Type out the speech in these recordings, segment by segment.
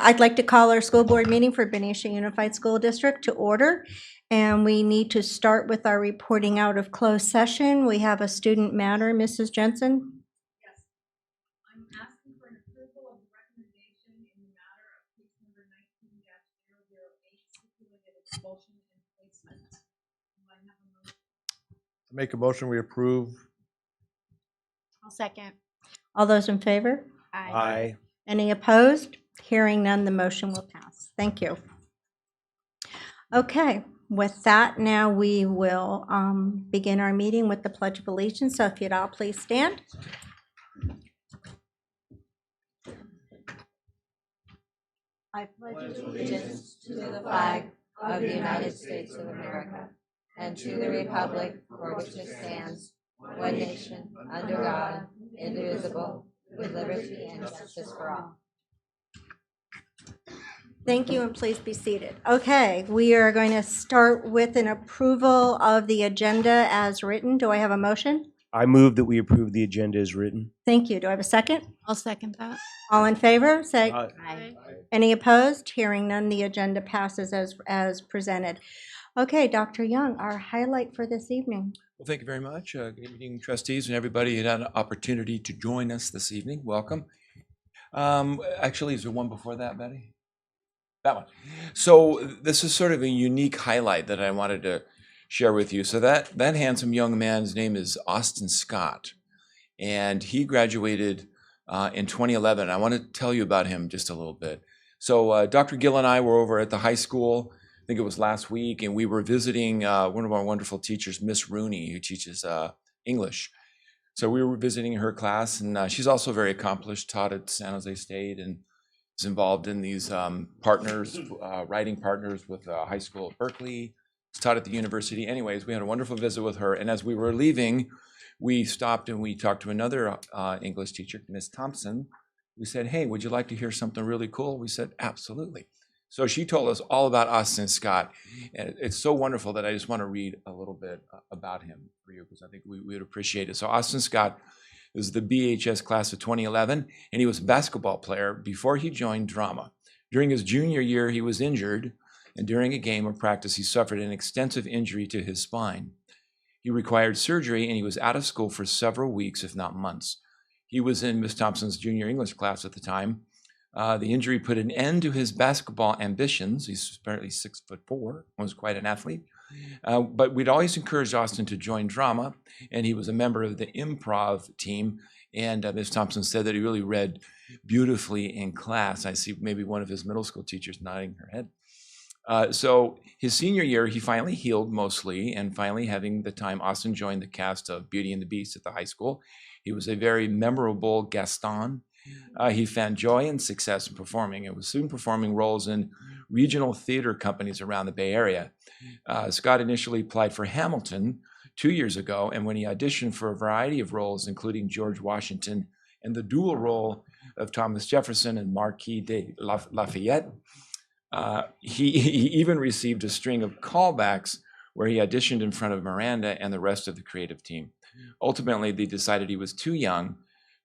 I'd like to call our school board meeting for Benicia Unified School District to order. And we need to start with our reporting out of closed session. We have a student matter, Mrs. Jensen. Yes, I'm asking for an approval of the recommendation in the matter of case number 19-008, stipulated expulsion and placement. Do I have a motion? Make a motion, we approve. I'll second. All those in favor? Aye. Any opposed? Hearing none, the motion will pass. Thank you. Okay, with that, now we will begin our meeting with the Pledge of Allegiance. So if you'd all please stand. I pledge allegiance to the flag of the United States of America and to the republic for which it stands, one nation, under God, indivisible, with liberty and justice for all. Thank you, and please be seated. Okay, we are going to start with an approval of the agenda as written. Do I have a motion? I move that we approve the agenda as written. Thank you. Do I have a second? I'll second that. All in favor, say. Aye. Any opposed? Hearing none, the agenda passes as presented. Okay, Dr. Young, our highlight for this evening. Well, thank you very much. Good evening, trustees and everybody who had an opportunity to join us this evening. Welcome. Actually, is there one before that, Betty? That one. So this is sort of a unique highlight that I wanted to share with you. So that handsome young man's name is Austin Scott, and he graduated in 2011. I want to tell you about him just a little bit. So Dr. Gill and I were over at the high school, I think it was last week, and we were visiting one of our wonderful teachers, Miss Rooney, who teaches English. So we were visiting her class, and she's also very accomplished, taught at San Jose State, and is involved in these partners, writing partners with high school at Berkeley. She's taught at the university. Anyways, we had a wonderful visit with her, and as we were leaving, we stopped and we talked to another English teacher, Miss Thompson. We said, hey, would you like to hear something really cool? We said, absolutely. So she told us all about Austin Scott, and it's so wonderful that I just want to read a little bit about him for you, because I think we would appreciate it. So Austin Scott is the BHS class of 2011, and he was a basketball player before he joined drama. During his junior year, he was injured, and during a game of practice, he suffered an extensive injury to his spine. He required surgery, and he was out of school for several weeks, if not months. He was in Miss Thompson's junior English class at the time. The injury put an end to his basketball ambitions. He's apparently 6'4", was quite an athlete. But we'd always encouraged Austin to join drama, and he was a member of the improv team. And Miss Thompson said that he really read beautifully in class. I see maybe one of his middle school teachers nodding her head. So his senior year, he finally healed mostly, and finally having the time, Austin joined the cast of Beauty and the Beast at the high school. He was a very memorable Gaston. He found joy and success in performing and was soon performing roles in regional theater companies around the Bay Area. Scott initially applied for Hamilton 2 years ago, and when he auditioned for a variety of roles, including George Washington and the dual role of Thomas Jefferson and Marquis de Lafayette, he even received a string of callbacks where he auditioned in front of Miranda and the rest of the creative team. Ultimately, they decided he was too young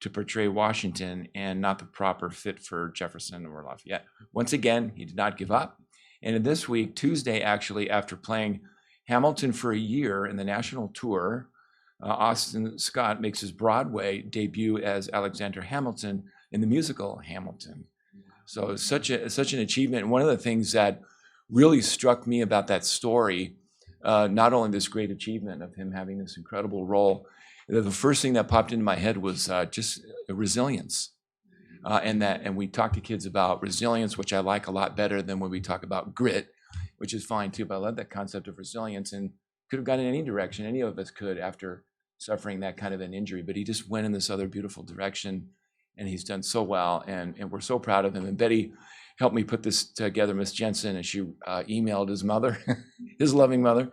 to portray Washington and not the proper fit for Jefferson or Lafayette. Once again, he did not give up. And in this week, Tuesday, actually, after playing Hamilton for a year in the national tour, Austin Scott makes his Broadway debut as Alexander Hamilton in the musical Hamilton. So it's such an achievement. And one of the things that really struck me about that story, not only this great achievement of him having this incredible role, the first thing that popped into my head was just resilience. And we talk to kids about resilience, which I like a lot better than when we talk about grit, which is fine too, but I love that concept of resilience, and could have gone in any direction. Any of us could after suffering that kind of an injury, but he just went in this other beautiful direction, and he's done so well, and we're so proud of him. And Betty helped me put this together, Miss Jensen, and she emailed his mother, his loving mother,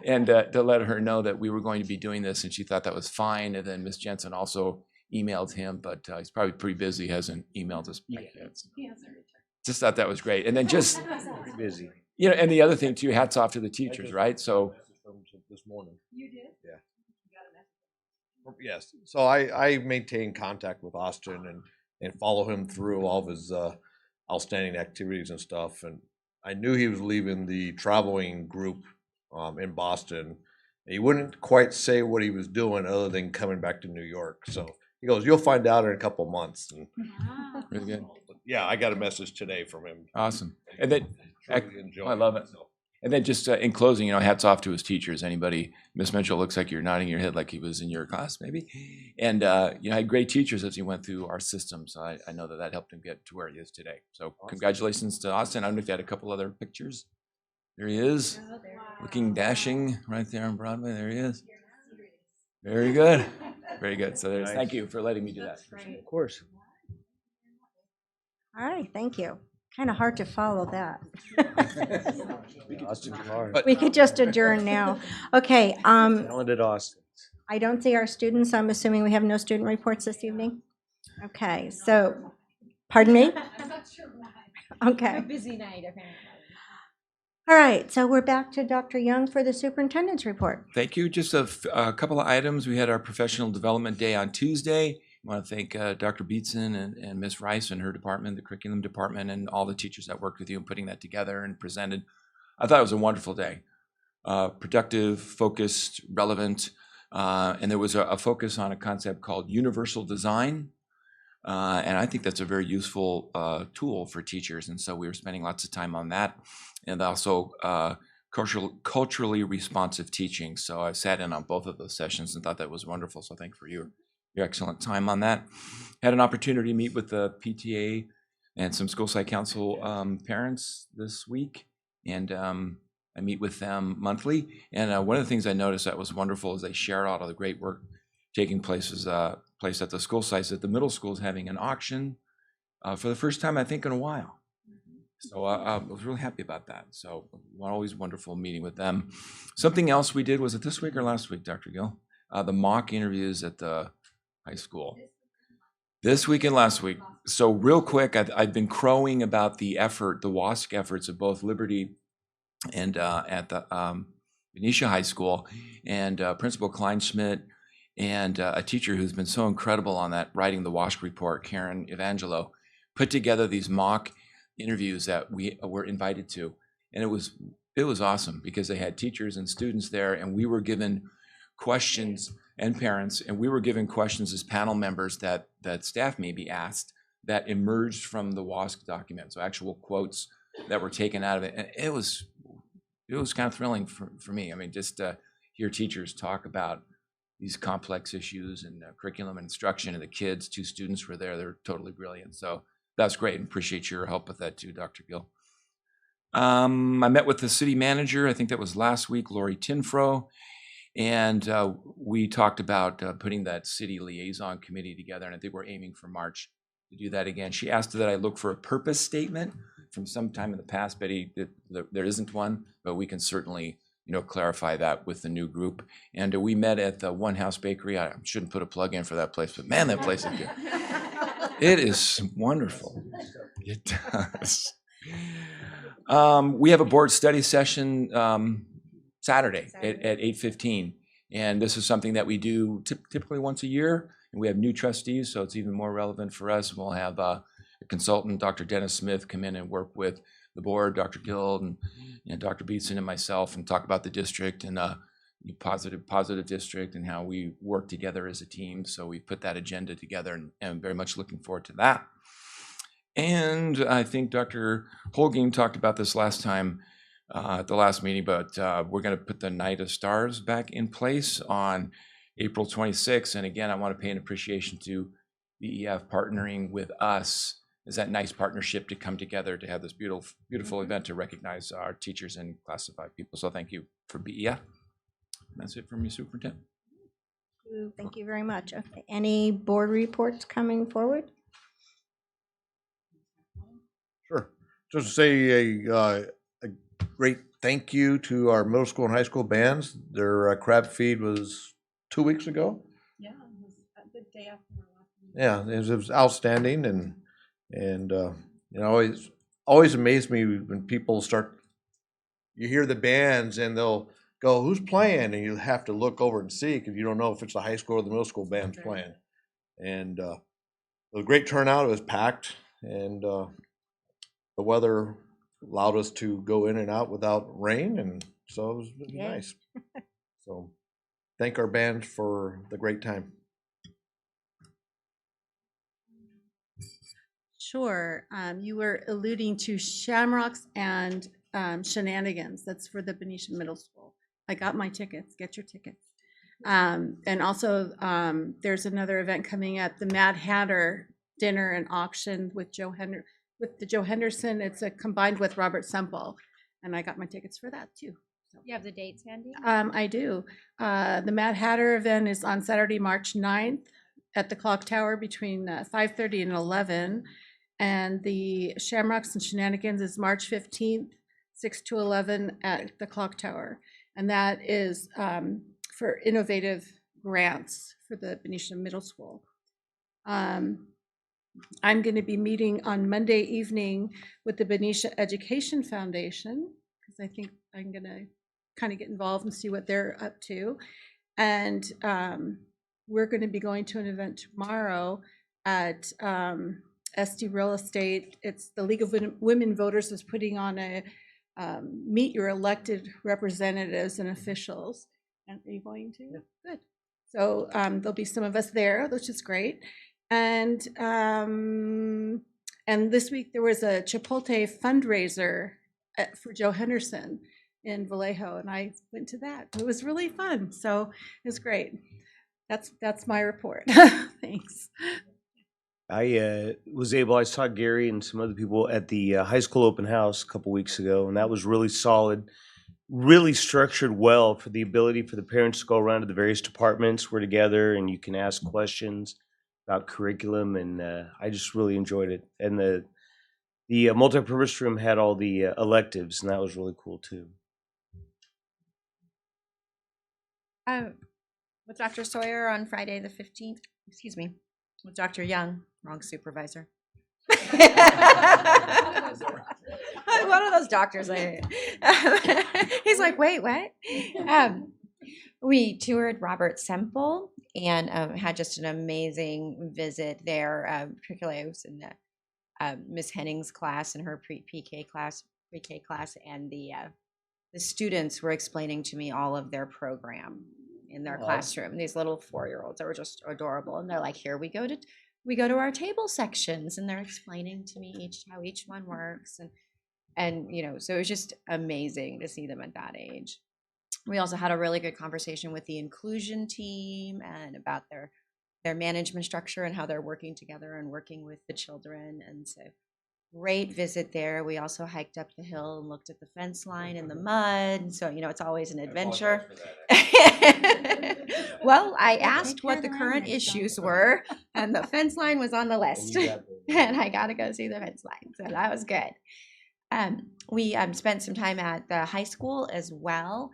and to let her know that we were going to be doing this, and she thought that was fine. And then Miss Jensen also emailed him, but he's probably pretty busy, hasn't emailed us back yet. So He hasn't returned. just thought that was great. And then just, Pretty busy. you know, and the other thing too, hats off to the teachers, right? So This morning. You did? Yeah. You got a message. Yes. So I maintain contact with Austin and follow him through all of his outstanding activities and stuff. And I knew he was leaving the traveling group in Boston. He wouldn't quite say what he was doing other than coming back to New York. So he goes, "You'll find out in a couple months." And Really good. yeah, I got a message today from him. Awesome. And then, Really enjoying I love it. so. And then just in closing, hats off to his teachers. Anybody, Miss Mitchell looks like you're nodding your head like he was in your class, maybe. And, had great teachers as he went through our system. So I know that helped him get to where he is today. So congratulations to Austin. I don't know if you had a couple other pictures. There he is, looking dashing right there on Broadway. There he is. Very good. Very good. So there's, thank you for letting me do that. Of course. All right, thank you. Kind of hard to follow that. Austin Clark. But- We could just adjourn now. Okay, Talented Austin. I don't see our students. I'm assuming we have no student reports this evening? Okay, so, pardon me? I'm not sure why. Okay. Busy night, apparently. All right, so we're back to Dr. Young for the superintendent's report. Thank you. Just a couple of items. We had our professional development day on Tuesday. I want to thank Dr. Beatson and Ms. Rice and her department, the curriculum department, and all the teachers that worked with you in putting that together and presented. I thought it was a wonderful day. Productive, focused, relevant, and there was a focus on a concept called universal design. And I think that's a very useful tool for teachers. And so we were spending lots of time on that. And also culturally responsive teaching. So I sat in on both of those sessions and thought that was wonderful. So thank you for your excellent time on that. Had an opportunity to meet with the PTA and some school site council parents this week. And I meet with them monthly. And one of the things I noticed that was wonderful is they share out all the great work taking place at the school sites. That the middle school is having an auction for the first time, I think, in a while. So I was really happy about that. So always wonderful meeting with them. Something else we did, was it this week or last week, Dr. Gill? The mock interviews at the high school. This week and last week. So real quick, I've been crowing about the WASC efforts of both Liberty and at the Benicia High School, and Principal Kleinschmidt and a teacher who's been so incredible on that, writing the WASC report, Karen Evangelo, put together these mock interviews that we were invited to. And it was awesome because they had teachers and students there, and we were given questions, and parents, and we were given questions as panel members that staff may be asked that emerged from the WASC document. So actual quotes that were taken out of it. And it was kind of thrilling for me. I mean, just to hear teachers talk about these complex issues and curriculum and instruction, and the kids, 2 students were there. They're totally brilliant. So that's great, and appreciate your help with that too, Dr. Gill. I met with the city manager, I think that was last week, Lori Tinfro, and we talked about putting that city liaison committee together, and I think we're aiming for March to do that again. She asked that I look for a purpose statement from some time in the past. Betty, there isn't one, but we can certainly clarify that with the new group. And we met at the One House Bakery. I shouldn't put a plug in for that place, but man, that place is good. It is wonderful. It does. We have a board study session Saturday at 8:15, and this is something that we do typically once a year. And we have new trustees, so it's even more relevant for us. We'll have a consultant, Dr. Dennis Smith, come in and work with the board, Dr. Gill and Dr. Beatson and myself, and talk about the district and positive district and how we work together as a team. So we put that agenda together, and I'm very much looking forward to that. And I think Dr. Holguin talked about this last time at the last meeting, but we're going to put the Night of Stars back in place on April 26th. And again, I want to pay an appreciation to BEF partnering with us. Is that nice partnership to come together to have this beautiful event to recognize our teachers and classified people. So thank you for BEF. That's it from me, Superintendent. Thank you very much. Okay. Any board reports coming forward? Sure. Just to say a great thank you to our middle school and high school bands. Their crab feed was 2 weeks ago. Yeah, it was a good day after our last meeting. Yeah, it was outstanding, and always amazed me when people start. You hear the bands and they'll go, "Who's playing?" And you have to look over and see because you don't know if it's the high school or the middle school band's playing. And it was a great turnout. It was packed, and the weather allowed us to go in and out without rain, and so it was really Yay. nice. So thank our band for the great time. Sure. You were alluding to Shamrocks and Shenanigans. That's for the Benicia Middle School. I got my tickets. Get your tickets. And also, there's another event coming up, the Mad Hatter Dinner and Auction with the Joe Henderson. It's combined with Robert Semple, and I got my tickets for that too. So. You have the dates handy? I do. The Mad Hatter event is on Saturday, March 9th at the Clock Tower between 5:30 and 11. And the Shamrocks and Shenanigans is March 15th, 6 to 11 at the Clock Tower. And that is for innovative grants for the Benicia Middle School. I'm going to be meeting on Monday evening with the Benicia Education Foundation, because I think I'm going to kind of get involved and see what they're up to. And we're going to be going to an event tomorrow at SD Real Estate. It's the League of Women Voters is putting on a meet your elected representatives and officials. And are you going to? Yeah. Good. So there'll be some of us there, which is great. And this week there was a Chipotle fundraiser for Joe Henderson in Vallejo, and I went to that. It was really fun. So it was great. That's my report. Thanks. I saw Gary and some other people at the high school open house a couple weeks ago, and that was really solid, really structured well for the ability for the parents to go around to the various departments. We're together and you can ask questions about curriculum, and I just really enjoyed it. And the multipurpose room had all the electives, and that was really cool too. With Dr. Sawyer on Friday the 15th, excuse me, with Dr. Young, wrong supervisor. One of those doctors. He's like, wait, what? We toured Robert Semple and had just an amazing visit there. Particularly, I was in Miss Henning's class and her pre-K class, and the students were explaining to me all of their program in their classroom. These little 4-year-olds that were just adorable, and they're like, "Here we go to our table sections," and they're explaining to me how each one works, and so it was just amazing to see them at that age. We also had a really good conversation with the inclusion team and about their management structure and how they're working together and working with the children, and so great visit there. We also hiked up the hill and looked at the fence line in the mud. So, it's always an adventure. Well, I asked what the current issues were, and the fence line was on the list. And I got to go see the fence line. So that was good. We spent some time at the high school as well.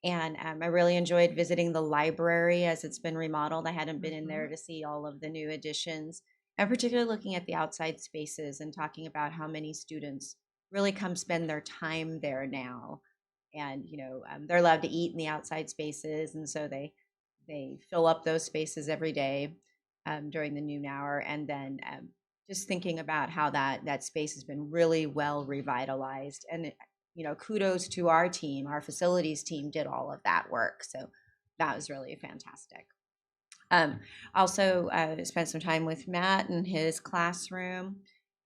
And I really enjoyed visiting the library as it's been remodeled. I hadn't been in there to see all of the new additions. And particularly looking at the outside spaces and talking about how many students really come spend their time there now. And, they're allowed to eat in the outside spaces. And so they fill up those spaces every day during the noon hour. And then just thinking about how that space has been really well revitalized. And, kudos to our team. Our facilities team did all of that work. So that was really fantastic. Also spent some time with Matt in his classroom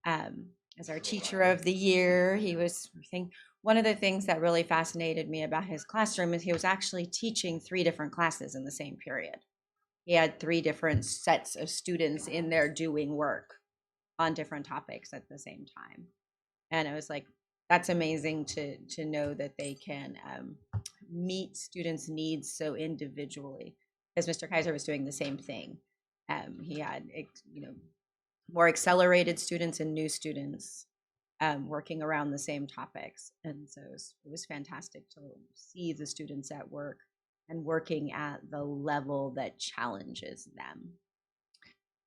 as our teacher of the year. One of the things that really fascinated me about his classroom is he was actually teaching 3 different classes in the same period. He had 3 different sets of students in there doing work on different topics at the same time. And it was like, that's amazing to know that they can meet students' needs so individually. Because Mr. Kaiser was doing the same thing. He had, more accelerated students and new students working around the same topics. And so it was fantastic to see the students at work and working at the level that challenges them.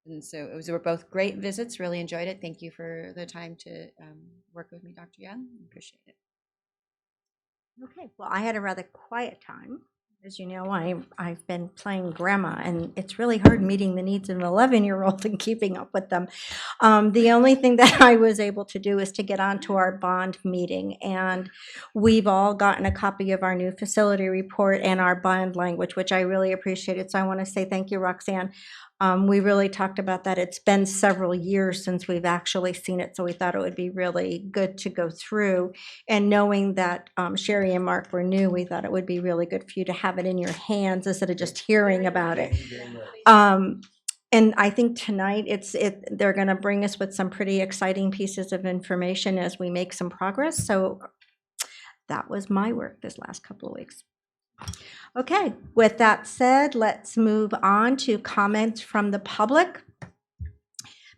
And so were both great visits, really enjoyed it. Thank you for the time to work with me, Dr. Young. Appreciate it. Okay, well, I had a rather quiet time. As you know, I've been playing grandma, and it's really hard meeting the needs of an 11-year-old and keeping up with them. The only thing that I was able to do is to get onto our bond meeting, and we've all gotten a copy of our new facility report and our bond language, which I really appreciated. So I want to say thank you, Roxanne. We really talked about that. It's been several years since we've actually seen it, so we thought it would be really good to go through. And knowing that Sherry and Mark were new, we thought it would be really good for you to have it in your hands instead of just hearing about it. And I think tonight they're going to bring us with some pretty exciting pieces of information as we make some progress. So that was my work this last couple of weeks. Okay, with that said, let's move on to comments from the public.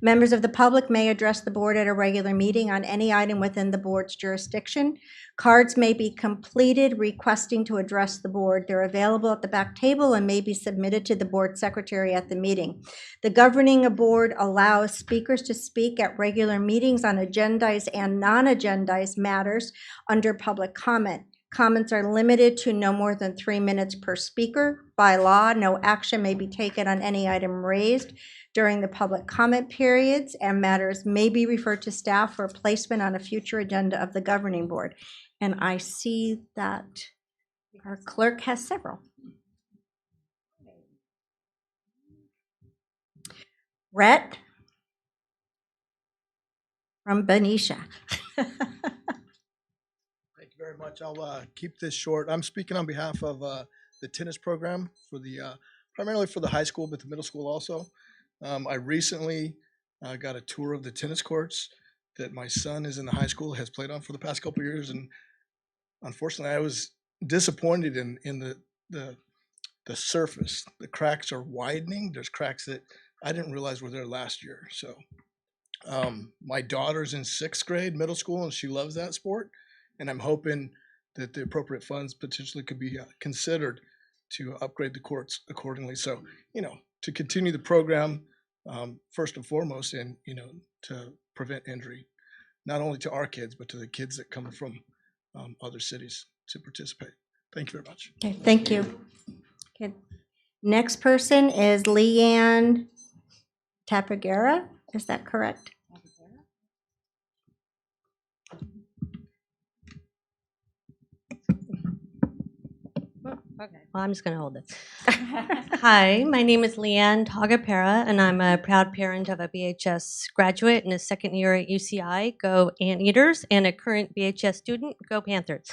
Members of the public may address the board at a regular meeting on any item within the board's jurisdiction. Cards may be completed requesting to address the board. They're available at the back table and may be submitted to the board secretary at the meeting. The governing board allows speakers to speak at regular meetings on agendized and non-agendized matters under public comment. Comments are limited to no more than 3 minutes per speaker. By law, no action may be taken on any item raised during the public comment periods, and matters may be referred to staff for placement on a future agenda of the governing board. And I see that our clerk has several. Rhett from Benicia. Thank you very much. I'll keep this short. I'm speaking on behalf of the tennis program for the primarily for the high school, but the middle school also. I recently got a tour of the tennis courts that my son is in the high school, has played on for the past couple of years, and unfortunately, I was disappointed in the surface. The cracks are widening. There's cracks that I didn't realize were there last year. So my daughter's in 6th grade, middle school, and she loves that sport. And I'm hoping that the appropriate funds potentially could be considered to upgrade the courts accordingly. So, to continue the program, first and foremost, and, to prevent injury, not only to our kids, but to the kids that come from other cities to participate. Thank you very much. Okay, thank you. Okay. Next person is Leanne Tapagera. Is that correct? Okay, well, I'm just going to hold this. Hi, my name is Leanne Tagapera, and I'm a proud parent of a BHS graduate in his second year at UCI, Go Anteaters, and a current BHS student, Go Panthers.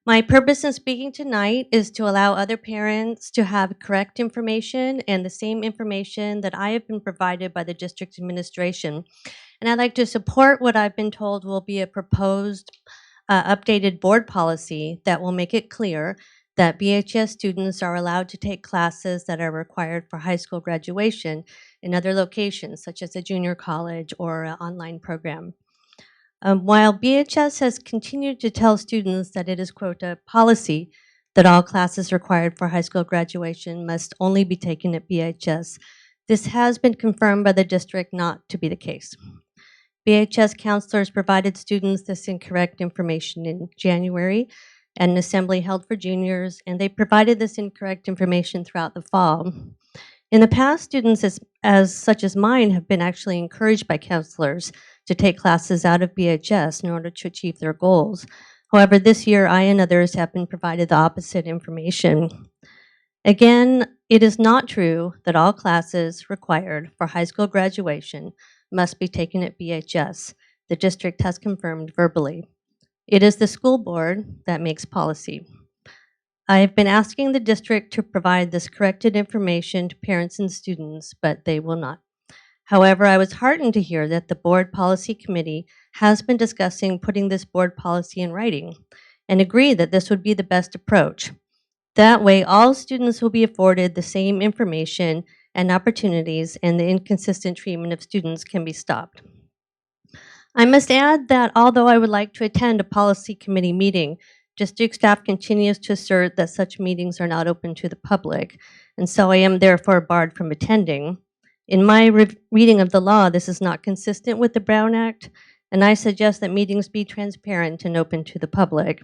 My purpose in speaking tonight is to allow other parents to have correct information and the same information that I have been provided by the district administration. And I'd like to support what I've been told will be a proposed updated board policy that will make it clear that BHS students are allowed to take classes that are required for high school graduation in other locations, such as a junior college or an online program. While BHS has continued to tell students that it is, quote, a policy that all classes required for high school graduation must only be taken at BHS, this has been confirmed by the district not to be the case. BHS counselors provided students this incorrect information in January at an assembly held for juniors, and they provided this incorrect information throughout the fall. In the past, students such as mine have been actually encouraged by counselors to take classes out of BHS in order to achieve their goals. However, this year, I and others have been provided the opposite information. Again, it is not true that all classes required for high school graduation must be taken at BHS. The district has confirmed verbally. It is the school board that makes policy. I have been asking the district to provide this corrected information to parents and students, but they will not. However, I was heartened to hear that the board policy committee has been discussing putting this board policy in writing and agree that this would be the best approach. That way, all students will be afforded the same information and opportunities, and the inconsistent treatment of students can be stopped. I must add that although I would like to attend a policy committee meeting, district staff continues to assert that such meetings are not open to the public, and so I am therefore barred from attending. In my reading of the law, this is not consistent with the Brown Act, and I suggest that meetings be transparent and open to the public.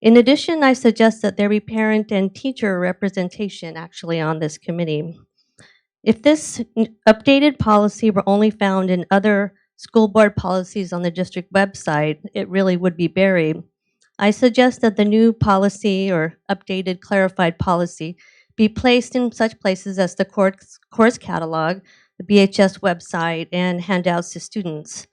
In addition, I suggest that there be parent and teacher representation actually on this committee. If this updated policy were only found in other school board policies on the district website, it really would be buried. I suggest that the new policy or updated clarified policy be placed in such places as the course catalog, the BHS website, and handouts to students.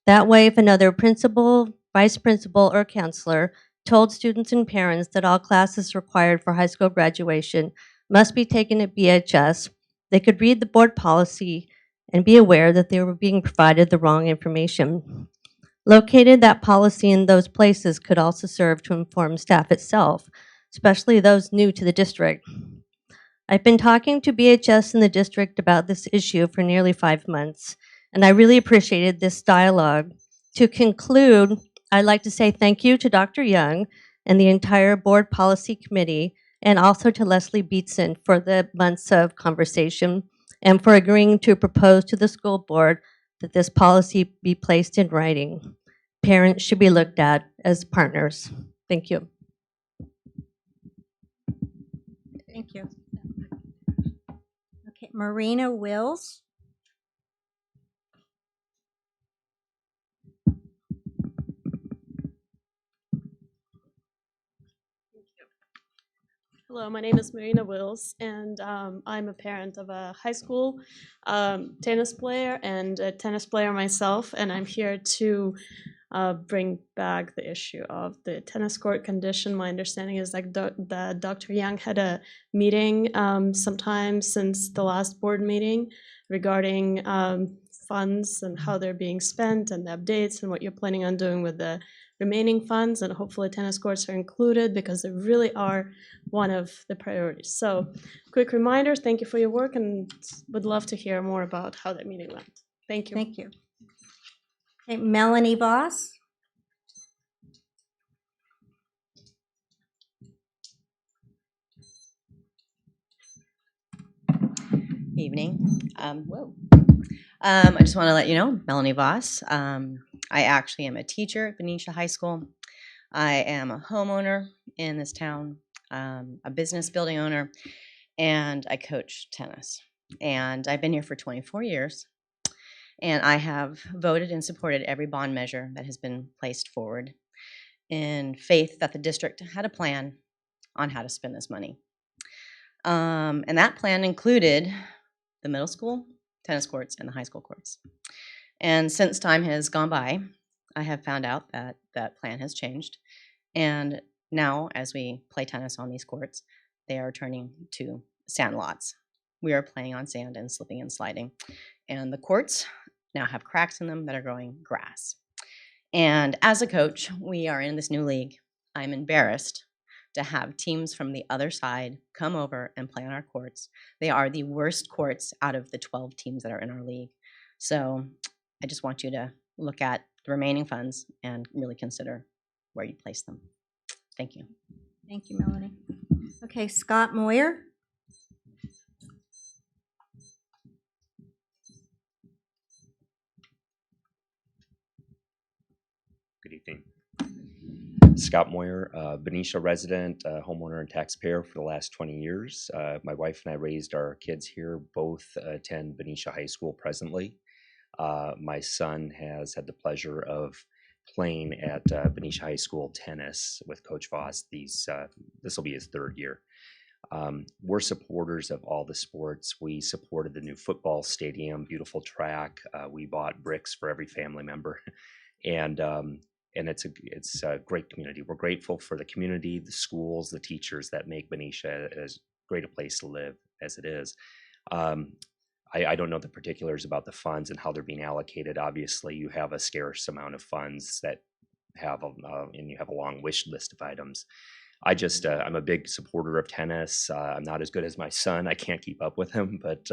That way, if another principal, vice principal, or counselor told students and parents that all classes required for high school graduation must be taken at BHS, they could read the board policy and be aware that they were being provided the wrong information. Located that policy in those places could also serve to inform staff itself, especially those new to the district. I've been talking to BHS in the district about this issue for nearly 5 months, and I really appreciated this dialogue. To conclude, I'd like to say thank you to Dr. Young and the entire board policy committee, and also to Leslie Beatson for the months of conversation and for agreeing to propose to the school board that this policy be placed in writing. Parents should be looked at as partners. Thank you. Thank you. Okay, Marina Wills. Hello, my name is Marina Wills, and I'm a parent of a high school tennis player and a tennis player myself, and I'm here to bring back the issue of the tennis court condition. My understanding is that Dr. Young had a meeting sometime since the last board meeting regarding funds and how they're being spent and the updates and what you're planning on doing with the remaining funds, and hopefully tennis courts are included because they really are one of the priorities. So quick reminder, thank you for your work, and would love to hear more about how that meeting went. Thank you. Thank you. Okay, Melanie Voss. Evening. I just want to let you know, Melanie Voss. I actually am a teacher at Benicia High School. I am a homeowner in this town, a business building owner, and I coach tennis. And I've been here for 24 years, and I have voted and supported every bond measure that has been placed forward in faith that the district had a plan on how to spend this money. And that plan included the middle school tennis courts and the high school courts. And since time has gone by, I have found out that that plan has changed. And now, as we play tennis on these courts, they are turning to sand lots. We are playing on sand and slipping and sliding. And the courts now have cracks in them that are growing grass. And as a coach, we are in this new league. I'm embarrassed to have teams from the other side come over and play on our courts. They are the worst courts out of the 12 teams that are in our league. So I just want you to look at the remaining funds and really consider where you place them. Thank you. Thank you, Melanie. Okay, Scott Moyer. Good evening. Scott Moyer, Benicia resident, homeowner and taxpayer for the last 20 years. My wife and I raised our kids here. Both attend Benicia High School presently. My son has had the pleasure of playing at Benicia High School tennis with Coach Voss. This will be his third year. We're supporters of all the sports. We supported the new football stadium, beautiful track. We bought bricks for every family member. And it's a great community. We're grateful for the community, the schools, the teachers that make Benicia as great a place to live as it is. I don't know the particulars about the funds and how they're being allocated. Obviously, you have a scarce amount of funds that have and you have a long wish list of items. I'm a big supporter of tennis. I'm not as good as my son. I can't keep up with him, but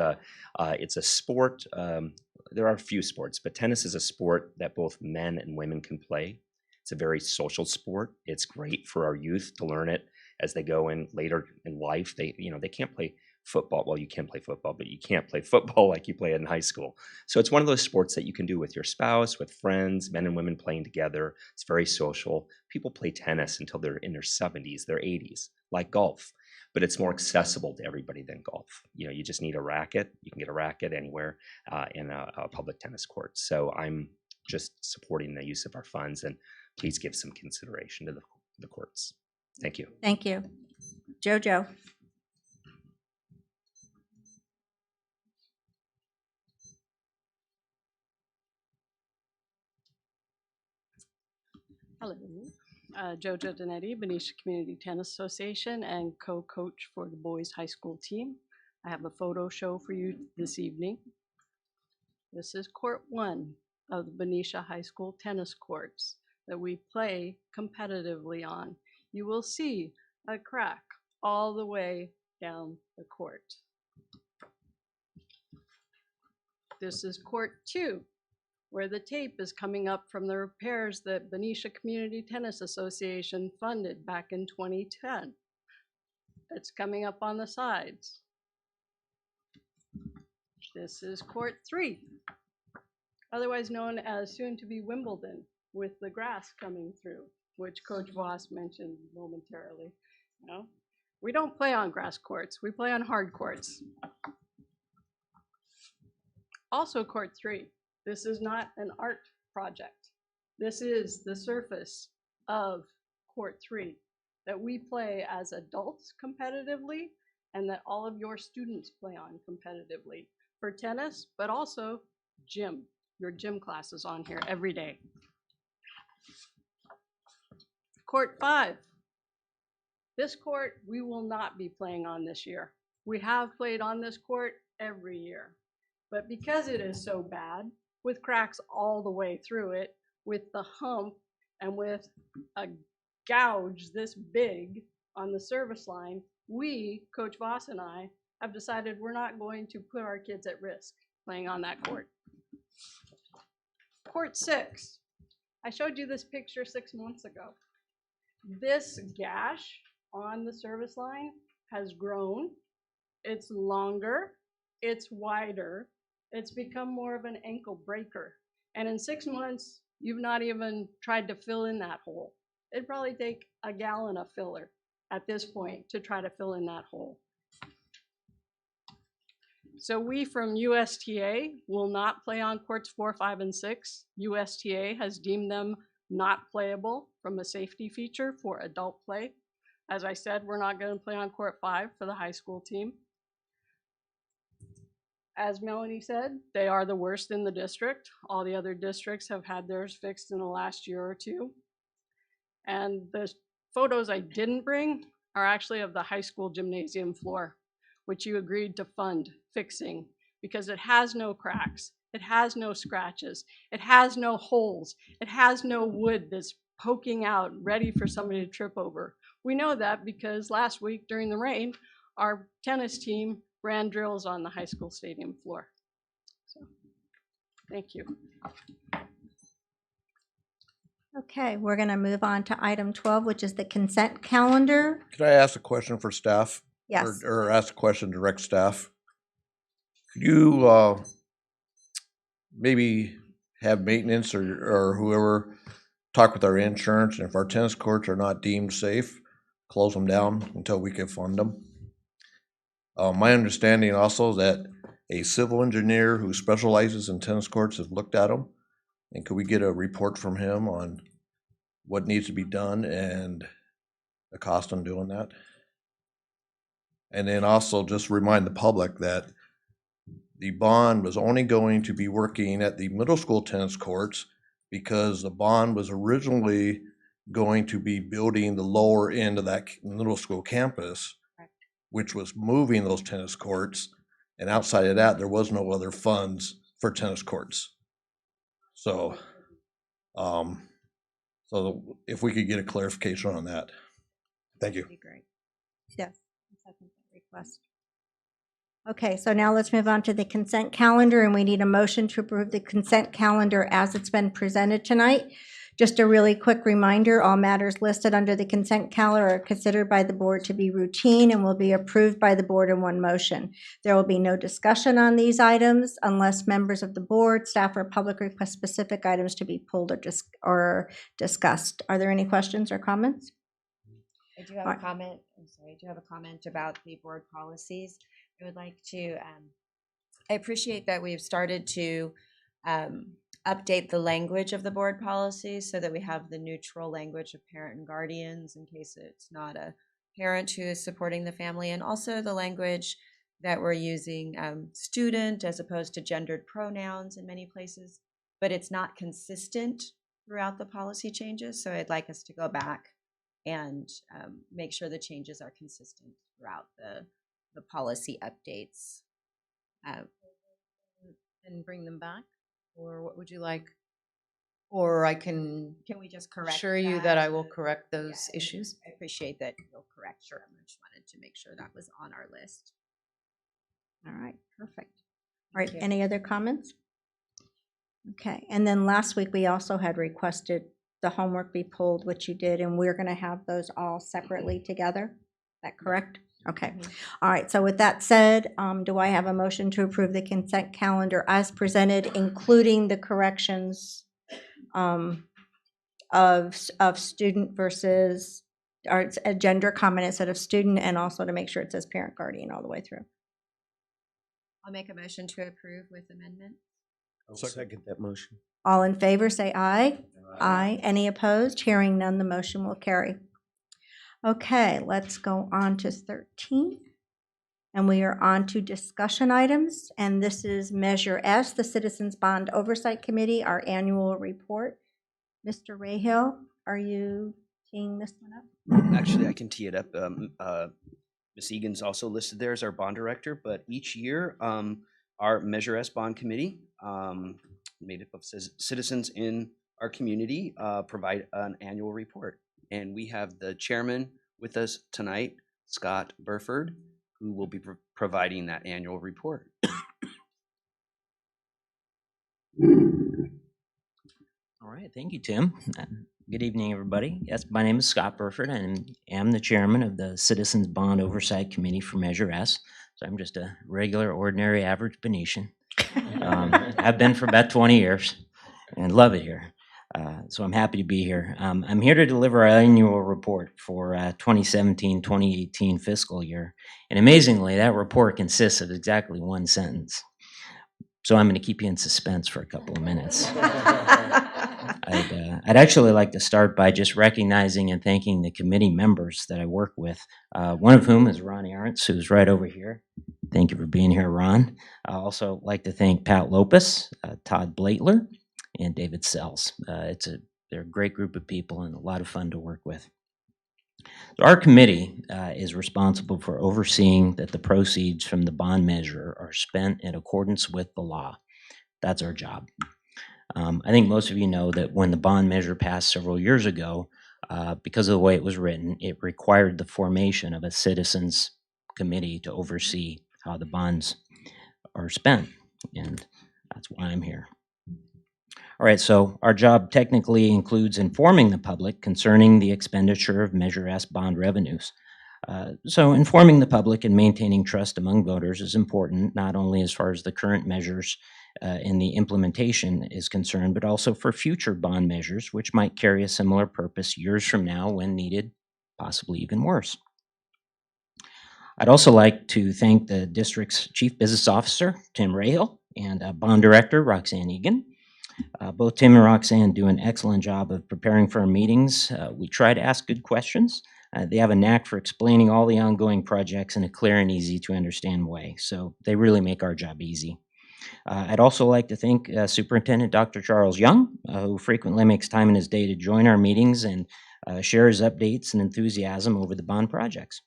it's a sport. There are a few sports, but tennis is a sport that both men and women can play. It's a very social sport. It's great for our youth to learn it as they go in later in life. They can't play football. Well, you can play football, but you can't play football like you play in high school. So it's one of those sports that you can do with your spouse, with friends, men and women playing together. It's very social. People play tennis until they're in their 70s, their 80s, like golf, but it's more accessible to everybody than golf. You just need a racket. You can get a racket anywhere in a public tennis court. So I'm just supporting the use of our funds, and please give some consideration to the courts. Thank you. Thank you. Jojo. Hello, Jojo Donetti, Benicia Community Tennis Association and co-coach for the boys high school team. I have a photo show for you this evening. This is court 1 of the Benicia High School tennis courts that we play competitively on. You will see a crack all the way down the court. This is court 2, where the tape is coming up from the repairs that Benicia Community Tennis Association funded back in 2010. It's coming up on the sides. This is court 3, otherwise known as soon-to-be Wimbledon, with the grass coming through, which Coach Voss mentioned momentarily. We don't play on grass courts, we play on hard courts. Also court 3. This is not an art project. This is the surface of court 3 that we play as adults competitively and that all of your students play on competitively for tennis, but also gym. Your gym class is on here every day. Court 5. This court we will not be playing on this year. We have played on this court every year, but because it is so bad, with cracks all the way through it, with the hump and with a gouge this big on the service line, we, Coach Voss and I, have decided we're not going to put our kids at risk playing on that court. Court 6. I showed you this picture 6 months ago. This gash on the service line has grown. It's longer, it's wider, it's become more of an ankle breaker. And in 6 months, you've not even tried to fill in that hole. It'd probably take a gallon of filler at this point to try to fill in that hole. So we from USTA will not play on courts 4, 5, and 6. USTA has deemed them not playable from a safety feature for adult play. As I said, we're not going to play on court 5 for the high school team. As Melanie said, they are the worst in the district. All the other districts have had theirs fixed in the last year or 2. And the photos I didn't bring are actually of the high school gymnasium floor, which you agreed to fund fixing because it has no cracks, it has no scratches, it has no holes, it has no wood that's poking out ready for somebody to trip over. We know that because last week during the rain, our tennis team ran drills on the high school stadium floor. So, thank you. Okay, we're going to move on to item 12, which is the consent calendar. Could I ask a question for staff? Yes. Or ask a question to direct staff? Could you maybe have maintenance or whoever talk with our insurance, and if our tennis courts are not deemed safe, close them down until we can fund them? My understanding also is that a civil engineer who specializes in tennis courts has looked at them, and could we get a report from him on what needs to be done and the cost on doing that? And then also just remind the public that the bond was only going to be working at the middle school tennis courts because the bond was originally going to be building the lower end of that middle school campus, which was moving those tennis courts. And outside of that, there was no other funds for tennis courts. So, so if we could get a clarification on that. Thank you. That'd be great. Yes, second that request. Okay, so now let's move on to the consent calendar, and we need a motion to approve the consent calendar as it's been presented tonight. Just a really quick reminder, all matters listed under the consent calendar are considered by the board to be routine and will be approved by the board in one motion. There will be no discussion on these items unless members of the board, staff, or public request specific items to be pulled or discussed. Are there any questions or comments? I do have a comment. I'm sorry. I do have a comment about the board policies. I would like to. I appreciate that we've started to update the language of the board policies so that we have the neutral language of parent and guardians in case it's not a parent who is supporting the family, and also the language that we're using student as opposed to gendered pronouns in many places, but it's not consistent throughout the policy changes. So I'd like us to go back and make sure the changes are consistent throughout the policy updates. And bring them back? Or what would you like? Or I can we just correct assure you that I will correct those issues? I appreciate that you'll correct. Sure. I just wanted to make sure that was on our list. All right, perfect. All right, any other comments? Okay, and then last week we also had requested the homework be pulled, which you did, and we're going to have those all separately together. Is that correct? Okay. All right, so with that said, do I have a motion to approve the consent calendar as presented, including the corrections of student versus, or it's a gender comment instead of student, and also to make sure it says parent guardian all the way through? I'll make a motion to approve with amendment. I'll second that motion. All in favor, say aye. Aye. Any opposed? Hearing none, the motion will carry. Okay, let's go on to 13. And we are on to discussion items. And this is Measure S, the Citizens Bond Oversight Committee, our annual report. Mr. Rahill, are you teeing this one up? Actually, I can tee it up. Ms. Egan's also listed there as our bond director, but each year, our Measure S Bond Committee, made up of citizens in our community, provide an annual report. And we have the chairman with us tonight, Scott Burford, who will be providing that annual report. All right, thank you, Tim. Good evening, everybody. Yes, my name is Scott Burford, and I am the chairman of the Citizens Bond Oversight Committee for Measure S. So I'm just a regular, ordinary, average Benician. I've been for about 20 years and love it here. So I'm happy to be here. I'm here to deliver our annual report for 2017-2018 fiscal year. And amazingly, that report consists of exactly one sentence. So I'm going to keep you in suspense for a couple of minutes. I'd actually like to start by just recognizing and thanking the committee members that I work with, one of whom is Ron Arentz, who's right over here. Thank you for being here, Ron. I also like to thank Pat Lopez, Todd Blaitler, and David Sells. They're a great group of people and a lot of fun to work with. So our committee is responsible for overseeing that the proceeds from the bond measure are spent in accordance with the law. That's our job. I think most of you know that when the bond measure passed several years ago, because of the way it was written, it required the formation of a citizens committee to oversee how the bonds are spent, and that's why I'm here. All right, so our job technically includes informing the public concerning the expenditure of Measure S bond revenues. So informing the public and maintaining trust among voters is important, not only as far as the current measures in the implementation is concerned, but also for future bond measures, which might carry a similar purpose years from now when needed, possibly even worse. I'd also like to thank the district's Chief Business Officer, Tim Rahill, and Bond Director, Roxanne Egan. Both Tim and Roxanne do an excellent job of preparing for our meetings. We try to ask good questions. They have a knack for explaining all the ongoing projects in a clear and easy to understand way, so they really make our job easy. I'd also like to thank Superintendent Dr. Charles Young, who frequently makes time in his day to join our meetings and share his updates and enthusiasm over the bond projects.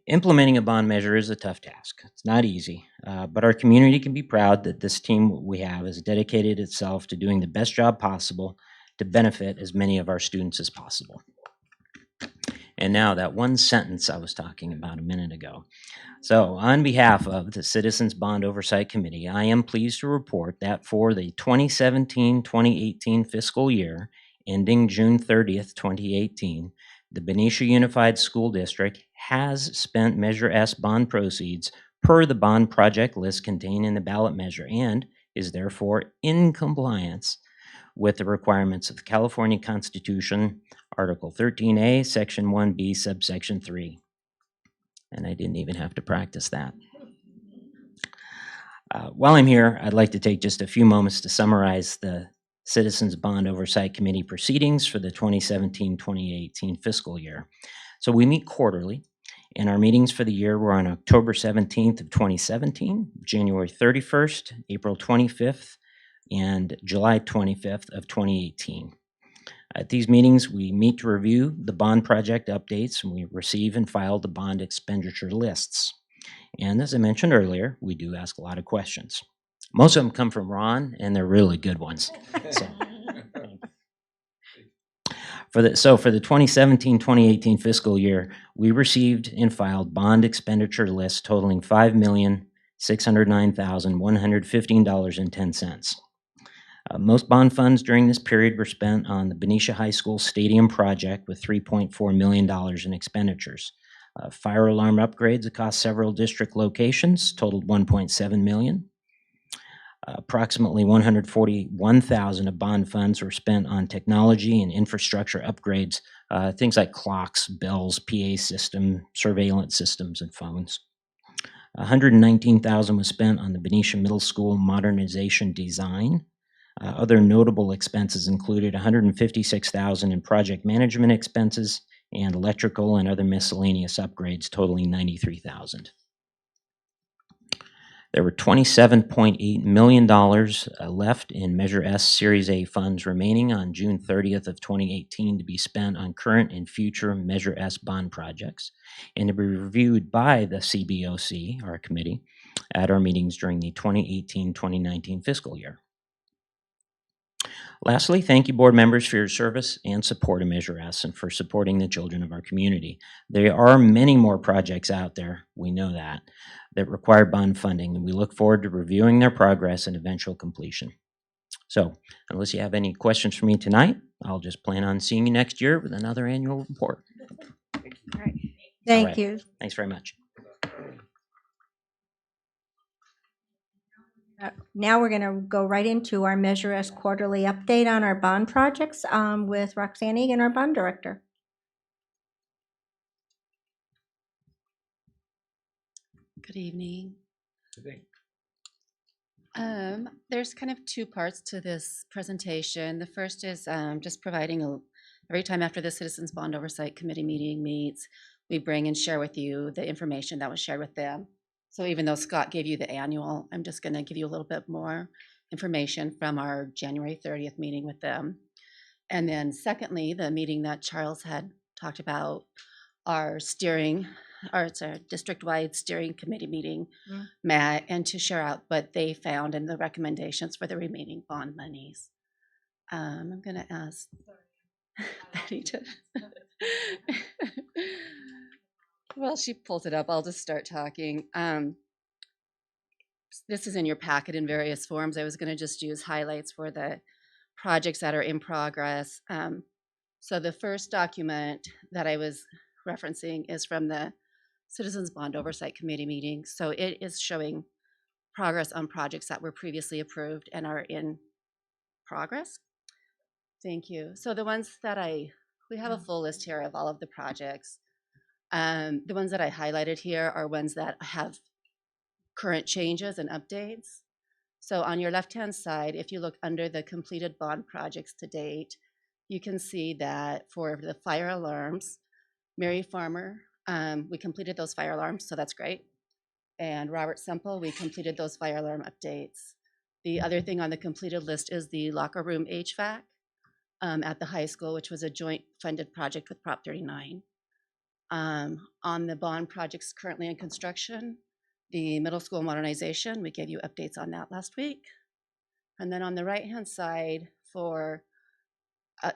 Implementing a bond measure is a tough task. It's not easy, but our community can be proud that this team we have has dedicated itself to doing the best job possible to benefit as many of our students as possible. And now that one sentence I was talking about a minute ago. So, on behalf of the Citizens Bond Oversight Committee, I am pleased to report that for the 2017-2018 fiscal year ending June 30th, 2018, the Benicia Unified School District has spent Measure S bond proceeds per the bond project list contained in the ballot measure and is therefore in compliance with the requirements of the California Constitution, Article 13A, Section 1B, subsection 3. And I didn't even have to practice that. While I'm here, I'd like to take just a few moments to summarize the Citizens Bond Oversight Committee proceedings for the 2017-2018 fiscal year. So we meet quarterly, and our meetings for the year were on October 17th of 2017, January 31st, April 25th, and July 25th of 2018. At these meetings, we meet to review the bond project updates, and we receive and file the bond expenditure lists. And as I mentioned earlier, we do ask a lot of questions. Most of them come from Ron, and they're really good ones. For the 2017-2018 fiscal year, we received and filed bond expenditure lists totaling $5,609,115.10. Most bond funds during this period were spent on the Benicia High School Stadium project with $3.4 million in expenditures. Fire alarm upgrades across several district locations totaled $1.7 million. Approximately $141,000 of bond funds were spent on technology and infrastructure upgrades, things like clocks, bells, PA system, surveillance systems, and phones. $119,000 was spent on the Benicia Middle School modernization design. Other notable expenses included $156,000 in project management expenses and electrical and other miscellaneous upgrades totaling $93,000. There were $27.8 million left in Measure S Series A funds remaining on June 30th of 2018 to be spent on current and future Measure S bond projects and to be reviewed by the CBOC, our committee, at our meetings during the 2018-2019 fiscal year. Lastly, thank you, board members, for your service and support of Measure S and for supporting the children of our community. There are many more projects out there, we know that require bond funding, and we look forward to reviewing their progress and eventual completion. So, unless you have any questions for me tonight, I'll just plan on seeing you next year with another annual report. All right. Thank All right. you. Thanks very much. Now we're going to go right into our Measure S quarterly update on our bond projects with Roxanne Egan, our bond director. Good evening. There's kind of two parts to this presentation. The first is just providing every time after the Citizens Bond Oversight Committee meeting meets, we bring and share with you the information that was shared with them. So even though Scott gave you the annual, I'm just going to give you a little bit more information from our January 30th meeting with them. And then secondly, the meeting that Charles had talked about, it's our district-wide steering committee meeting, met, and to share out what they found and the recommendations for the remaining bond monies. I'm going to ask Betty to. Well, she pulls it up. I'll just start talking. This is in your packet in various forms. I was going to just use highlights for the projects that are in progress. So the first document that I was referencing is from the Citizens Bond Oversight Committee meeting. So it is showing progress on projects that were previously approved and are in progress. Thank you. So the ones that we have a full list here of all of the projects. The ones that I highlighted here are ones that have current changes and updates. So on your left-hand side, if you look under the completed bond projects to date, you can see that for the fire alarms, Mary Farmer, we completed those fire alarms, so that's great. And Robert Semple, we completed those fire alarm updates. The other thing on the completed list is the locker room HVAC at the high school, which was a joint funded project with Prop 39. On the bond projects currently in construction, the middle school modernization, we gave you updates on that last week. And then on the right-hand side for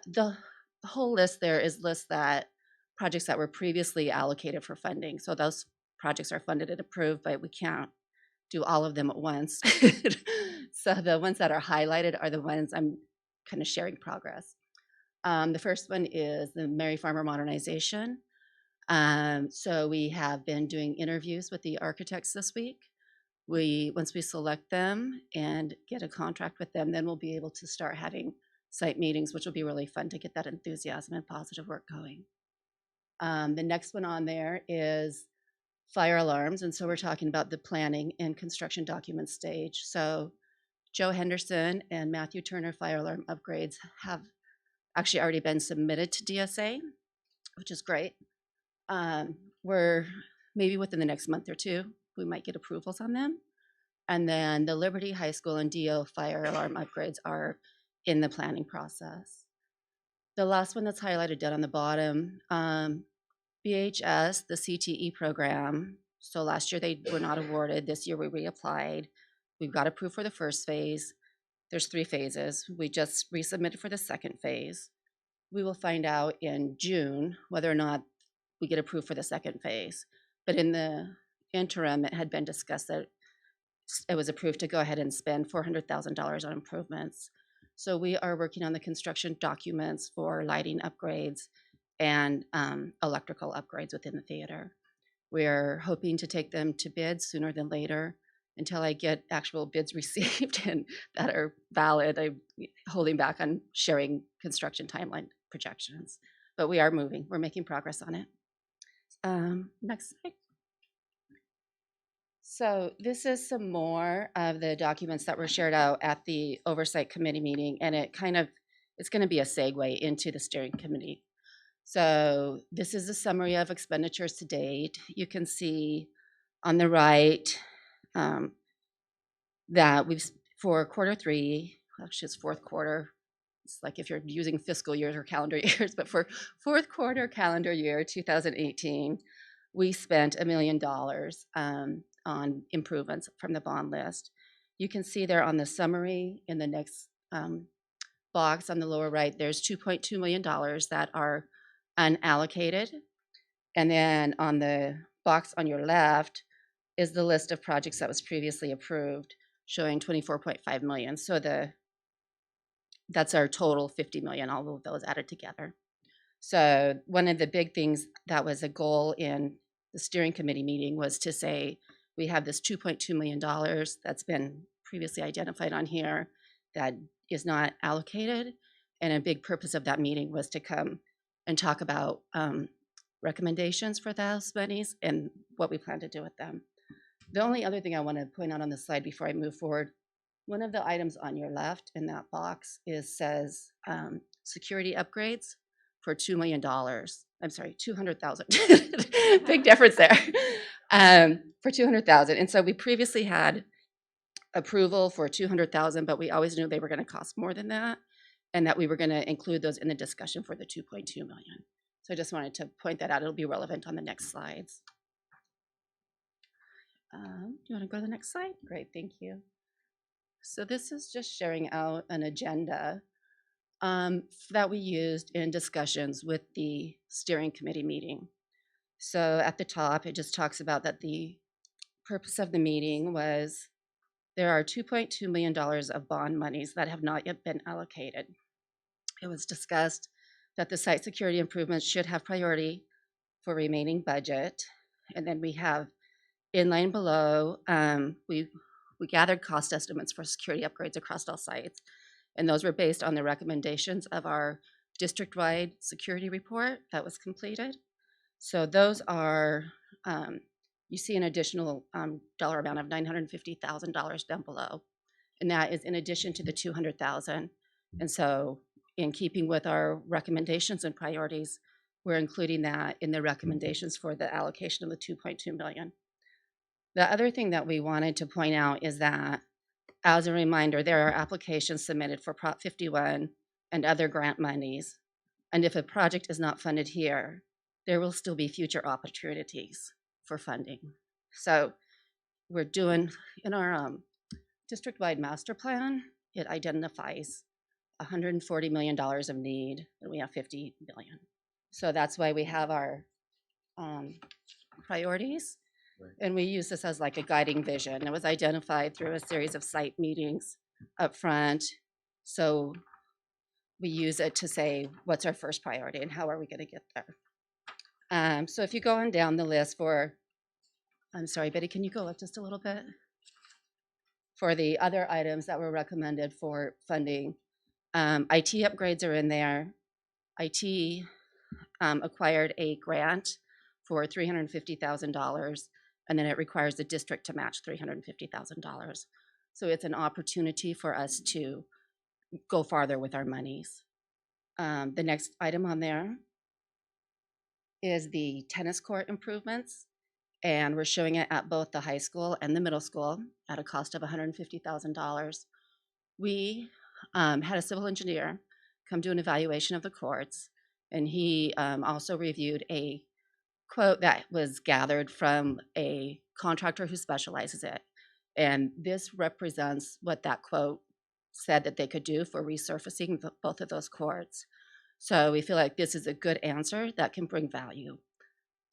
the whole list there is lists that projects that were previously allocated for funding. So those projects are funded and approved, but we can't do all of them at once. So the ones that are highlighted are the ones I'm kind of sharing progress. The first one is the Mary Farmer modernization. So we have been doing interviews with the architects this week. Once we select them and get a contract with them, then we'll be able to start having site meetings, which will be really fun to get that enthusiasm and positive work going. The next one on there is fire alarms. And so we're talking about the planning and construction document stage. So Joe Henderson and Matthew Turner fire alarm upgrades have actually already been submitted to DSA, which is great. We're maybe within the next month or two, we might get approvals on them. And then the Liberty High School and DO fire alarm upgrades are in the planning process. The last one that's highlighted down on the bottom, BHS, the CTE program. So last year they were not awarded. This year we reapplied. We've got approved for the first phase. There's 3 phases. We just resubmitted for the second phase. We will find out in June whether or not we get approved for the second phase. But in the interim, it had been discussed that it was approved to go ahead and spend $400,000 on improvements. So we are working on the construction documents for lighting upgrades and electrical upgrades within the theater. We're hoping to take them to bid sooner than later. Until I get actual bids received and that are valid, I'm holding back on sharing construction timeline projections. But we are moving. We're making progress on it. Next slide. So this is some more of the documents that were shared out at the Oversight Committee meeting, and it's going to be a segue into the steering committee. So this is a summary of expenditures to date. You can see on the right that for Q3, actually it's fourth quarter, it's like if you're using fiscal years or calendar years, but for fourth quarter calendar year 2018, we spent $1 million on improvements from the bond list. You can see there on the summary in the next box on the lower right, there's $2.2 million that are unallocated. And then on the box on your left is the list of projects that was previously approved, showing 24.5 million. So that's our total 50 million, all of those added together. So one of the big things that was a goal in the steering committee meeting was to say, we have this $2.2 million that's been previously identified on here that is not allocated. And a big purpose of that meeting was to come and talk about recommendations for those monies and what we plan to do with them. The only other thing I want to point out on this slide before I move forward, one of the items on your left in that box says security upgrades for $2 million. I'm sorry, 200,000. Big difference there. For 200,000. And so we previously had approval for 200,000, but we always knew they were going to cost more than that, and that we were going to include those in the discussion for the 2.2 million. So I just wanted to point that out. It'll be relevant on the next slides. Do you want to go to the next slide? Great, thank you. So this is just sharing out an agenda that we used in discussions with the steering committee meeting. So at the top, it just talks about that the purpose of the meeting was there are $2.2 million of bond monies that have not yet been allocated. It was discussed that the site security improvements should have priority for remaining budget. And then we have in line below, we gathered cost estimates for security upgrades across all sites. And those were based on the recommendations of our district-wide security report that was completed. So those are, you see an additional dollar amount of $950,000 down below. And that is in addition to the 200,000. And so in keeping with our recommendations and priorities, we're including that in the recommendations for the allocation of the 2.2 million. The other thing that we wanted to point out is that, as a reminder, there are applications submitted for Prop 51 and other grant monies. And if a project is not funded here, there will still be future opportunities for funding. So we're doing, in our district-wide master plan, it identifies $140 million of need, and we have 50 million. So that's why we have our priorities. And we use this as like a guiding vision. It was identified through a series of site meetings up front. So we use it to say, what's our first priority and how are we going to get there? So if you go on down the list for, I'm sorry, Betty, can you go up just a little bit? For the other items that were recommended for funding, IT upgrades are in there. IT acquired a grant for $350,000, and then it requires the district to match $350,000. So it's an opportunity for us to go farther with our monies. The next item on there is the tennis court improvements, and we're showing it at both the high school and the middle school at a cost of $150,000. We had a civil engineer come do an evaluation of the courts, and he also reviewed a quote that was gathered from a contractor who specializes it. And this represents what that quote said that they could do for resurfacing both of those courts. So we feel like this is a good answer that can bring value.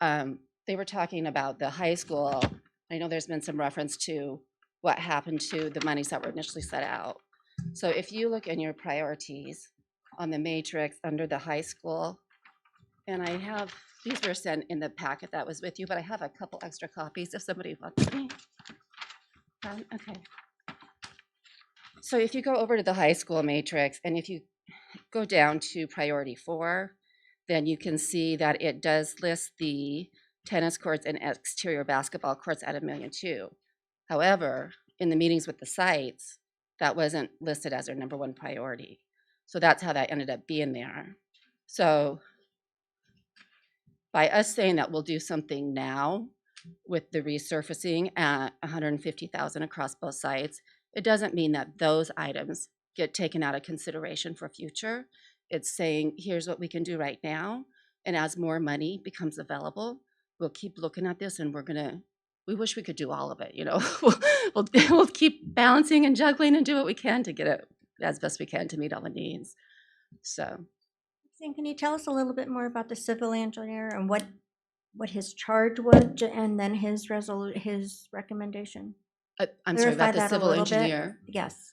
They were talking about the high school. I know there's been some reference to what happened to the monies that were initially set out. So if you look in your priorities on the matrix under the high school, and I have, these were sent in the packet that was with you, but I have a couple extra copies if somebody wants any. Okay. So if you go over to the high school matrix, and if you go down to priority 4, then you can see that it does list the tennis courts and exterior basketball courts at $1.2 million. However, in the meetings with the sites, that wasn't listed as their number 1 priority. So that's how that ended up being there. So by us saying that we'll do something now with the resurfacing at $150,000 across both sites, it doesn't mean that those items get taken out of consideration for future. It's saying, here's what we can do right now. And as more money becomes available, we'll keep looking at this, and we wish we could do all of it, you know. we'll keep balancing and juggling and do what we can to get it as best we can to meet all the needs. So. Can you tell us a little bit more about the civil engineer and what his charge was and then his recommendation? I'm sorry, about the Clarify that a civil little bit. engineer? Yes.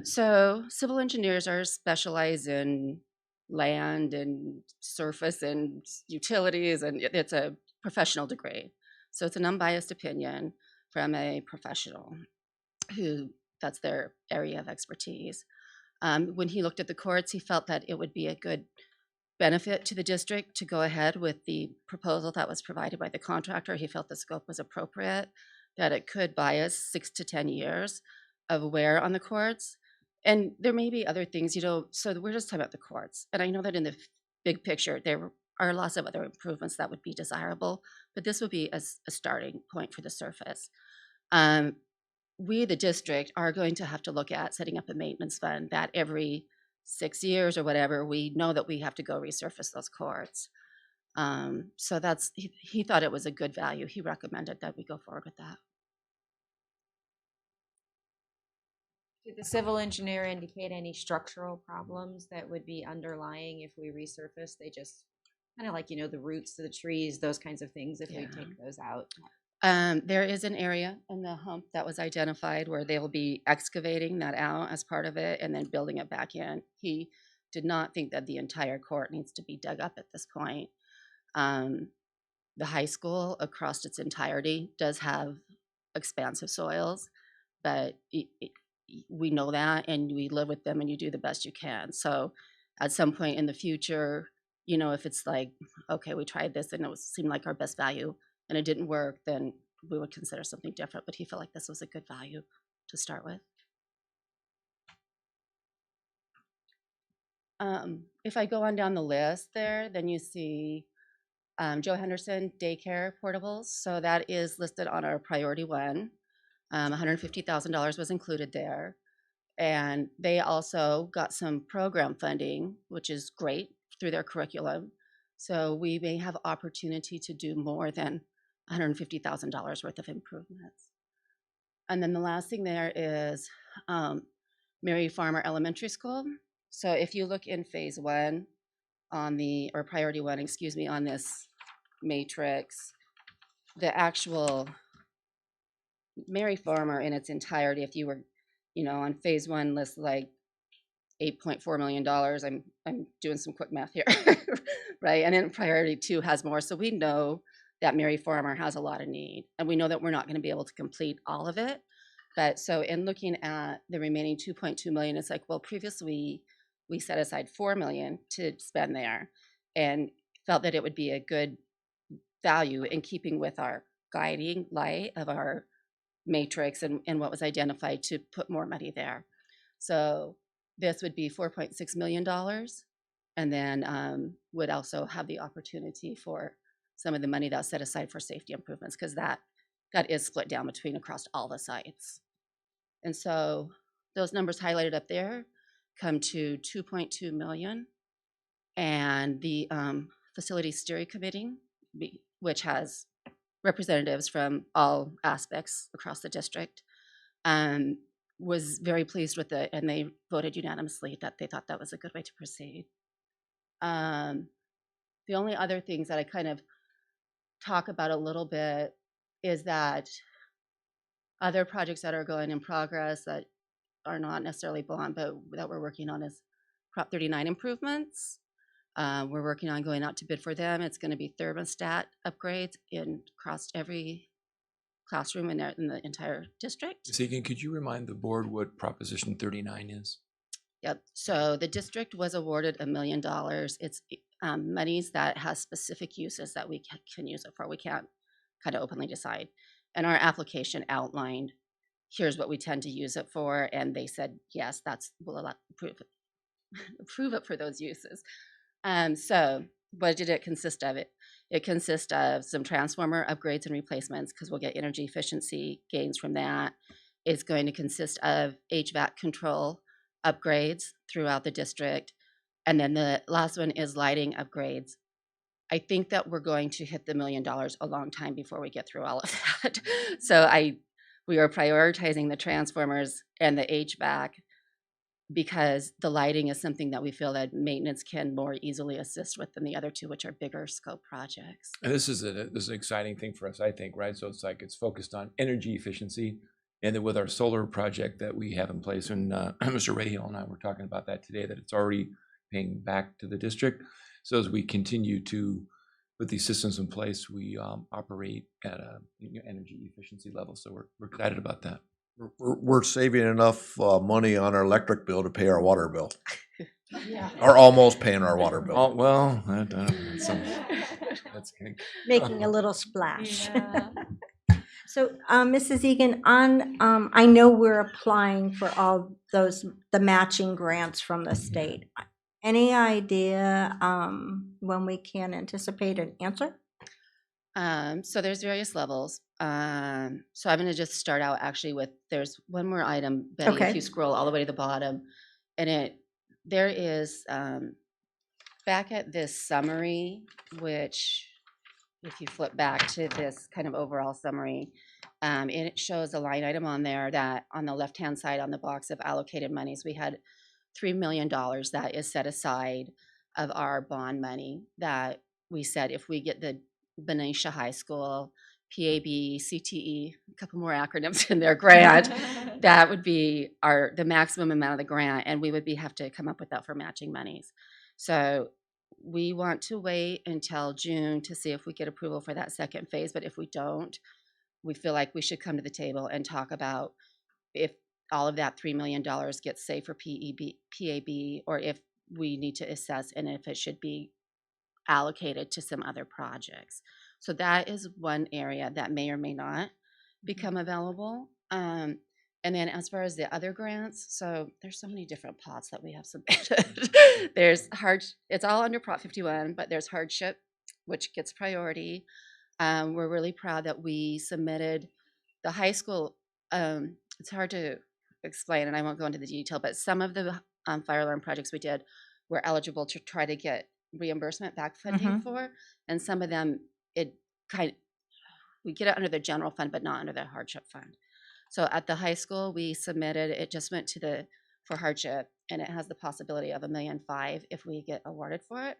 So civil engineers are specialized in land and surface and utilities, and it's a professional degree. So it's an unbiased opinion from a professional who that's their area of expertise. When he looked at the courts, he felt that it would be a good benefit to the district to go ahead with the proposal that was provided by the contractor. He felt the scope was appropriate, that it could buy us 6 to 10 years of wear on the courts. And there may be other things, you know, so we're just talking about the courts. And I know that in the big picture, there are lots of other improvements that would be desirable, but this would be a starting point for the surface. We, the district, are going to have to look at setting up a maintenance fund that every 6 years or whatever, we know that we have to go resurface those courts. So that's, he thought it was a good value. He recommended that we go forward with that. Did the civil engineer indicate any structural problems that would be underlying if we resurface? They just kind of like, you know, the roots of the trees, those kinds of things, if we take those out. There is an area in the hump that was identified where they will be excavating that out as part of it and then building it back in. He did not think that the entire court needs to be dug up at this point. The high school across its entirety does have expansive soils, but we know that and we live with them, and you do the best you can. So at some point in the future, you know, if it's like, okay, we tried this and it seemed like our best value and it didn't work, then we would consider something different. But he felt like this was a good value to start with. If I go on down the list there, then you see Joe Henderson daycare portables. So that is listed on our priority 1. $150,000 was included there. And they also got some program funding, which is great, through their curriculum. So we may have opportunity to do more than $150,000 worth of improvements. And then the last thing there is Mary Farmer Elementary School. So if you look in phase 1, on the, or priority one, excuse me, on this matrix, the actual Mary Farmer in its entirety, if you were, on phase one lists like $8.4 million. I'm doing some quick math here, right? And then priority two has more. So we know that Mary Farmer has a lot of need, and we know that we're not going to be able to complete all of it. But so in looking at the remaining 2.2 million, it's like, well, previously we set aside 4 million to spend there and felt that it would be a good value in keeping with our guiding light of our matrix and what was identified to put more money there. So this would be $4.6 million, and then would also have the opportunity for some of the money that's set aside for safety improvements, because that is split down between across all the sites. And so those numbers highlighted up there come to 2.2 million. And the facility steering committee, which has representatives from all aspects across the district, was very pleased with it, and they voted unanimously that they thought that was a good way to proceed. The only other things that I kind of talk about a little bit is that other projects that are going in progress that are not necessarily bond, but that we're working on is Prop 39 improvements. We're working on going out to bid for them. It's going to be thermostat upgrades across every classroom in the entire district. Ms. Egan, could you remind the board what Proposition 39 is? Yep. So the district was awarded $1 million. It's monies that has specific uses that we can use it for. We can't kind of openly decide. And our application outlined, here's what we tend to use it for. And they said, yes, we'll approve it for those uses. So what did it consist of? It consists of some transformer upgrades and replacements, because we'll get energy efficiency gains from that. It's going to consist of HVAC control upgrades throughout the district. And then the last one is lighting upgrades. I think that we're going to hit the $1 million a long time before we get through all of that. So we are prioritizing the transformers and the HVAC, because the lighting is something that we feel that maintenance can more easily assist with than the other two, which are bigger scope projects. And this is an exciting thing for us, I think, right? So it's focused on energy efficiency. And then with our solar project that we have in place, and Mr. Rahil and I were talking about that today, that it's already paying back to the district. So as we continue to put these systems in place, we operate at a energy efficiency level. So we're excited about that. We're saving enough money on our electric bill to pay our water bill. Yeah. Or almost paying our water bill. Oh, well, that's Making a little splash. So, Mrs. Egan, I know we're applying for all the matching grants from the state. Any idea when we can anticipate an answer? So there's various levels. So I'm going to just start out actually with, there's one more item, Betty, Okay. if you scroll all the way to the bottom, and there is, back at this summary, which if you flip back to this kind of overall summary, it shows a line item on there that on the left-hand side on the box of allocated monies, we had $3 million that is set aside of our bond money that we said if we get the Benicia High School, PAB, CTE, a couple more acronyms in their grant, that would be the maximum amount of the grant, and we would have to come up with that for matching monies. So we want to wait until June to see if we get approval for that second phase, but if we don't, we feel like we should come to the table and talk about if all of that $3 million gets saved for PAB, or if we need to assess and if it should be allocated to some other projects. So that is one area that may or may not become available. And then as far as the other grants, so there's so many different pots that we have submitted. It's all under Prop 51, but there's hardship, which gets priority. We're really proud that we submitted the high school. It's hard to explain, and I won't go into the detail, but some of the fire alarm projects we did were eligible to try to get reimbursement back funding for, and some of them we get it under the general fund, but not under the hardship fund. So at the high school, we submitted, it just went for hardship, and it has the possibility of $1.5 million if we get awarded for it.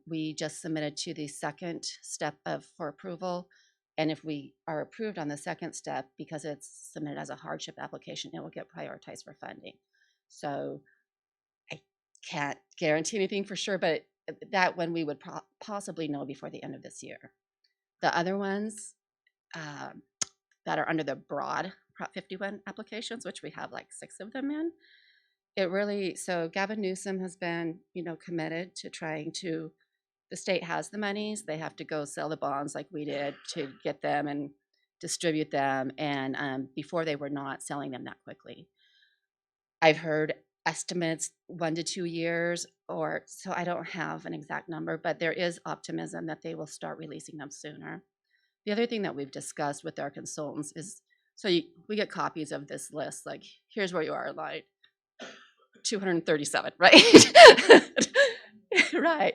We just submitted to the second step for approval. And if we are approved on the second step, because it's submitted as a hardship application, it will get prioritized for funding. So I can't guarantee anything for sure, but that one we would possibly know before the end of this year. The other ones that are under the broad Prop 51 applications, which we have like 6 of them in, so Gavin Newsom has been, committed to trying to, the state has the monies, they have to go sell the bonds like we did to get them and distribute them. And before they were not selling them that quickly. I've heard estimates 1 to 2 years, so I don't have an exact number, but there is optimism that they will start releasing them sooner. The other thing that we've discussed with our consultants is, we get copies of this list, like, here's where you are, like 237, right? Right.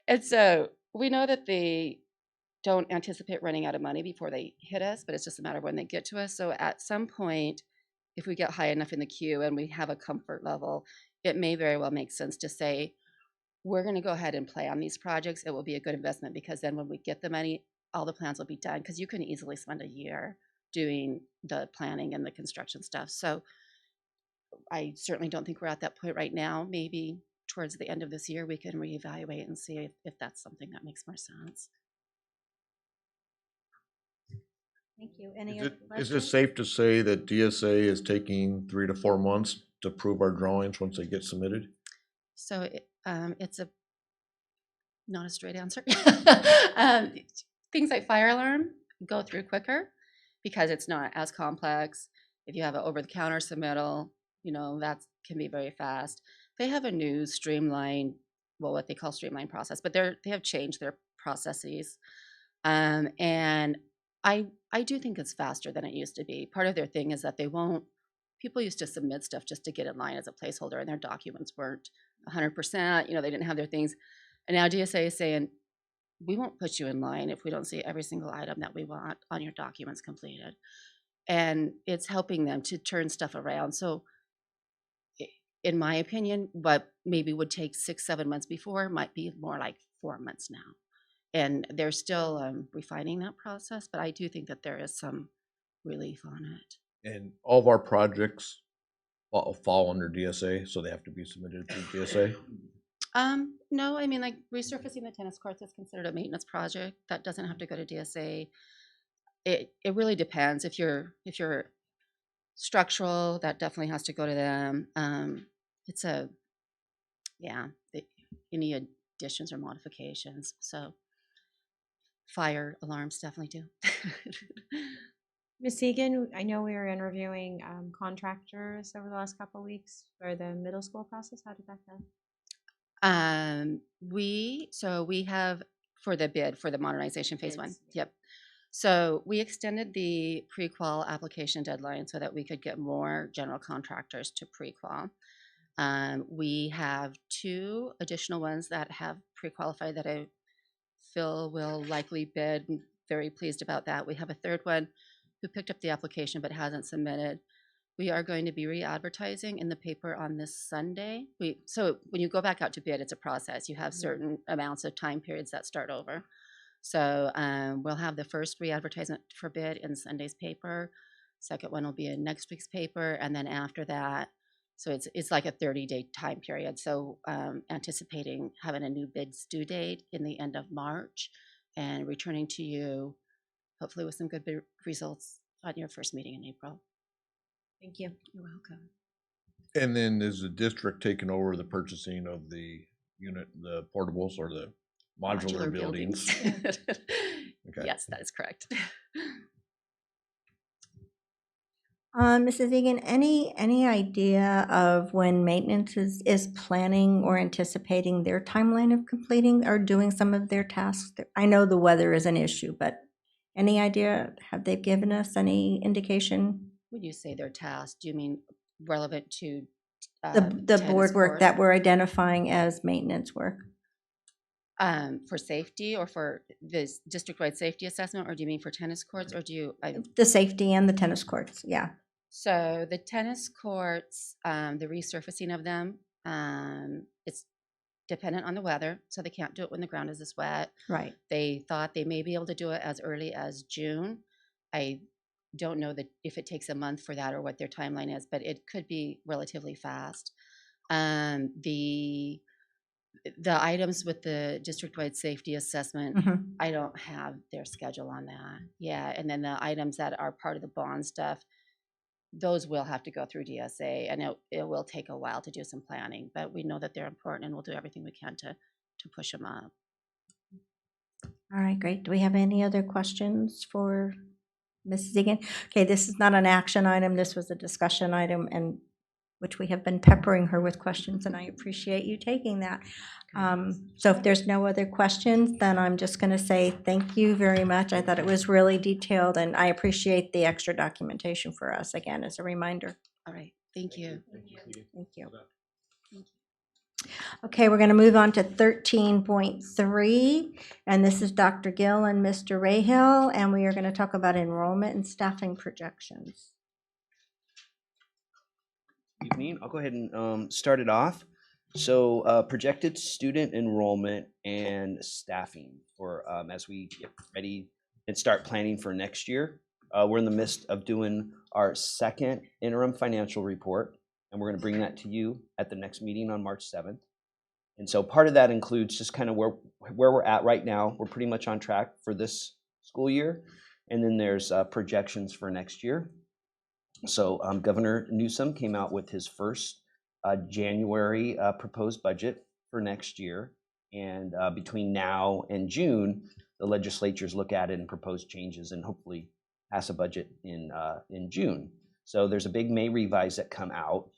And so we know that they don't anticipate running out of money before they hit us, but it's just a matter of when they get to us. So at some point, if we get high enough in the queue and we have a comfort level, it may very well make sense to say, we're going to go ahead and play on these projects. It will be a good investment because then when we get the money, all the plans will be done, because you can easily spend a year doing the planning and the construction stuff. So I certainly don't think we're at that point right now. Maybe towards the end of this year, we can reevaluate and see if that's something that makes more sense. Thank you. Any Is other it questions? safe to say that DSA is taking 3 to 4 months to prove our drawings once they get submitted? So it's not a straight answer. Things like fire alarm go through quicker because it's not as complex. If you have an over-the-counter submittal, that can be very fast. They have a new streamlined, what they call streamlined process, but they have changed their processes. And I do think it's faster than it used to be. Part of their thing is that people used to submit stuff just to get in line as a placeholder, and their documents weren't 100%, they didn't have their things. And now DSA is saying, we won't put you in line if we don't see every single item that we want on your documents completed. And it's helping them to turn stuff around. So in my opinion, what maybe would take 6-7 months before might be more like 4 months now. And they're still refining that process, but I do think that there is some relief on it. And all of our projects fall under DSA, so they have to be submitted to DSA? No, I mean, like resurfacing the tennis courts is considered a maintenance project. That doesn't have to go to DSA. It really depends. If you're structural, that definitely has to go to them. Any additions or modifications. So fire alarms definitely do. Ms. Egan, I know we were interviewing contractors over the last couple of weeks for the middle school process. How did that go? We have for the bid for the modernization phase 1. Bids. Yep. So we extended the pre-qual application deadline so that we could get more general contractors to pre-qual. We have 2 additional ones that have pre-qualified that I feel will likely bid. I'm very pleased about that. We have a 3rd one who picked up the application but hasn't submitted. We are going to be re-advertising in the paper on this Sunday. So when you go back out to bid, it's a process. You have certain amounts of time periods that start over. So we'll have the first re-advertisement for bid in Sunday's paper. Second one will be in next week's paper, and then after that, so it's like a 30-day time period. So anticipating having a new bids due date in the end of March and returning to you, hopefully with some good bid results on your first meeting in April. Thank you. You're welcome. And then is the district taking over the purchasing of the portables or the modular buildings? Okay. Yes, that is correct. Mrs. Egan, any idea of when maintenance is planning or anticipating their timeline of completing or doing some of their tasks? I know the weather is an issue, but any idea? Have they given us any indication? When you say their task, do you mean relevant to The board work that we're identifying as maintenance work? For safety or for this district-wide safety assessment, or do you mean for tennis courts, or do you? The safety and the tennis courts, yeah. So the tennis courts, the resurfacing of them, dependent on the weather, so they can't do it when the ground is this wet. Right. They thought they may be able to do it as early as June. I don't know that if it takes a month for that or what their timeline is, but it could be relatively fast. The items with the district-wide safety assessment, Mhm. I don't have their schedule on that. Yeah, and then the items that are part of the bond stuff, those will have to go through DSA, and it will take a while to do some planning, but we know that they're important, and we'll do everything we can to push them up. All right, great. Do we have any other questions for Mrs. Egan? Okay, this is not an action item. This was a discussion item, and which we have been peppering her with questions, and I appreciate you taking that. So if there's no other questions, then I'm just going to say thank you very much. I thought it was really detailed, and I appreciate the extra documentation for us, again, as a reminder. All right, thank you. Thank you. Okay, we're going to move on to 13.3, and this is Dr. Gill and Mr. Rahill, and we are going to talk about enrollment and staffing projections. Evening. I'll go ahead and start it off. So projected student enrollment and staffing for as we get ready and start planning for next year. We're in the midst of doing our second interim financial report, and we're going to bring that to you at the next meeting on March 7th. And so part of that includes just kind of where we're at right now. We're pretty much on track for this school year. And then there's projections for next year. So Governor Newsom came out with his first January proposed budget for next year. And between now and June, the legislatures look at it and propose changes and hopefully pass a budget in June. So there's a big May revise that come out.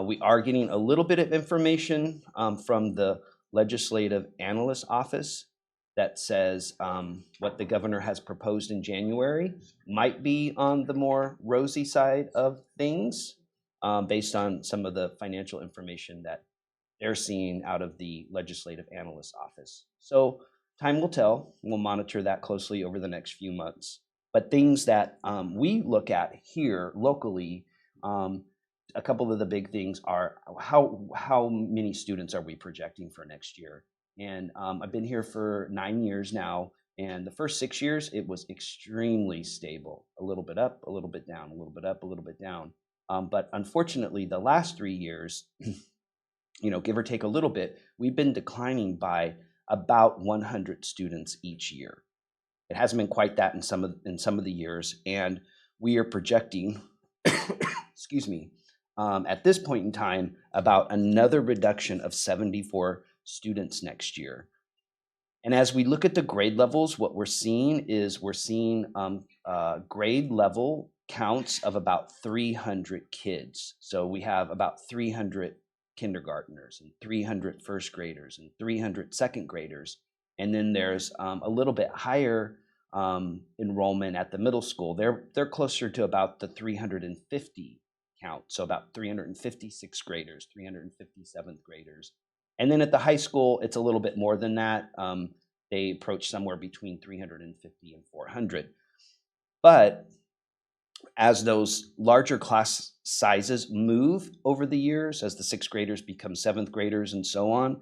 We are getting a little bit of information from the Legislative Analyst Office that says what the governor has proposed in January might be on the more rosy side of things based on some of the financial information that they're seeing out of the Legislative Analyst Office. So time will tell. We'll monitor that closely over the next few months. But things that we look at here locally, a couple of the big things are how many students are we projecting for next year? And I've been here for 9 years now, and the first 6 years, it was extremely stable. A little bit up, a little bit down, a little bit up, a little bit down. But unfortunately, the last 3 years, give or take a little bit, we've been declining by about 100 students each year. It hasn't been quite that in some of the years, and we are projecting, excuse me, at this point in time, about another reduction of 74 students next year. And as we look at the grade levels, what we're seeing is grade level counts of about 300 kids. So we have about 300 kindergartners and 300 first graders and 300 second graders. And then there's a little bit higher enrollment at the middle school. They're closer to about the 350 count. So about 356 graders, 357th graders. And then at the high school, it's a little bit more than that. They approach somewhere between 350 and 400. But as those larger class sizes move over the years, as the sixth graders become seventh graders and so on,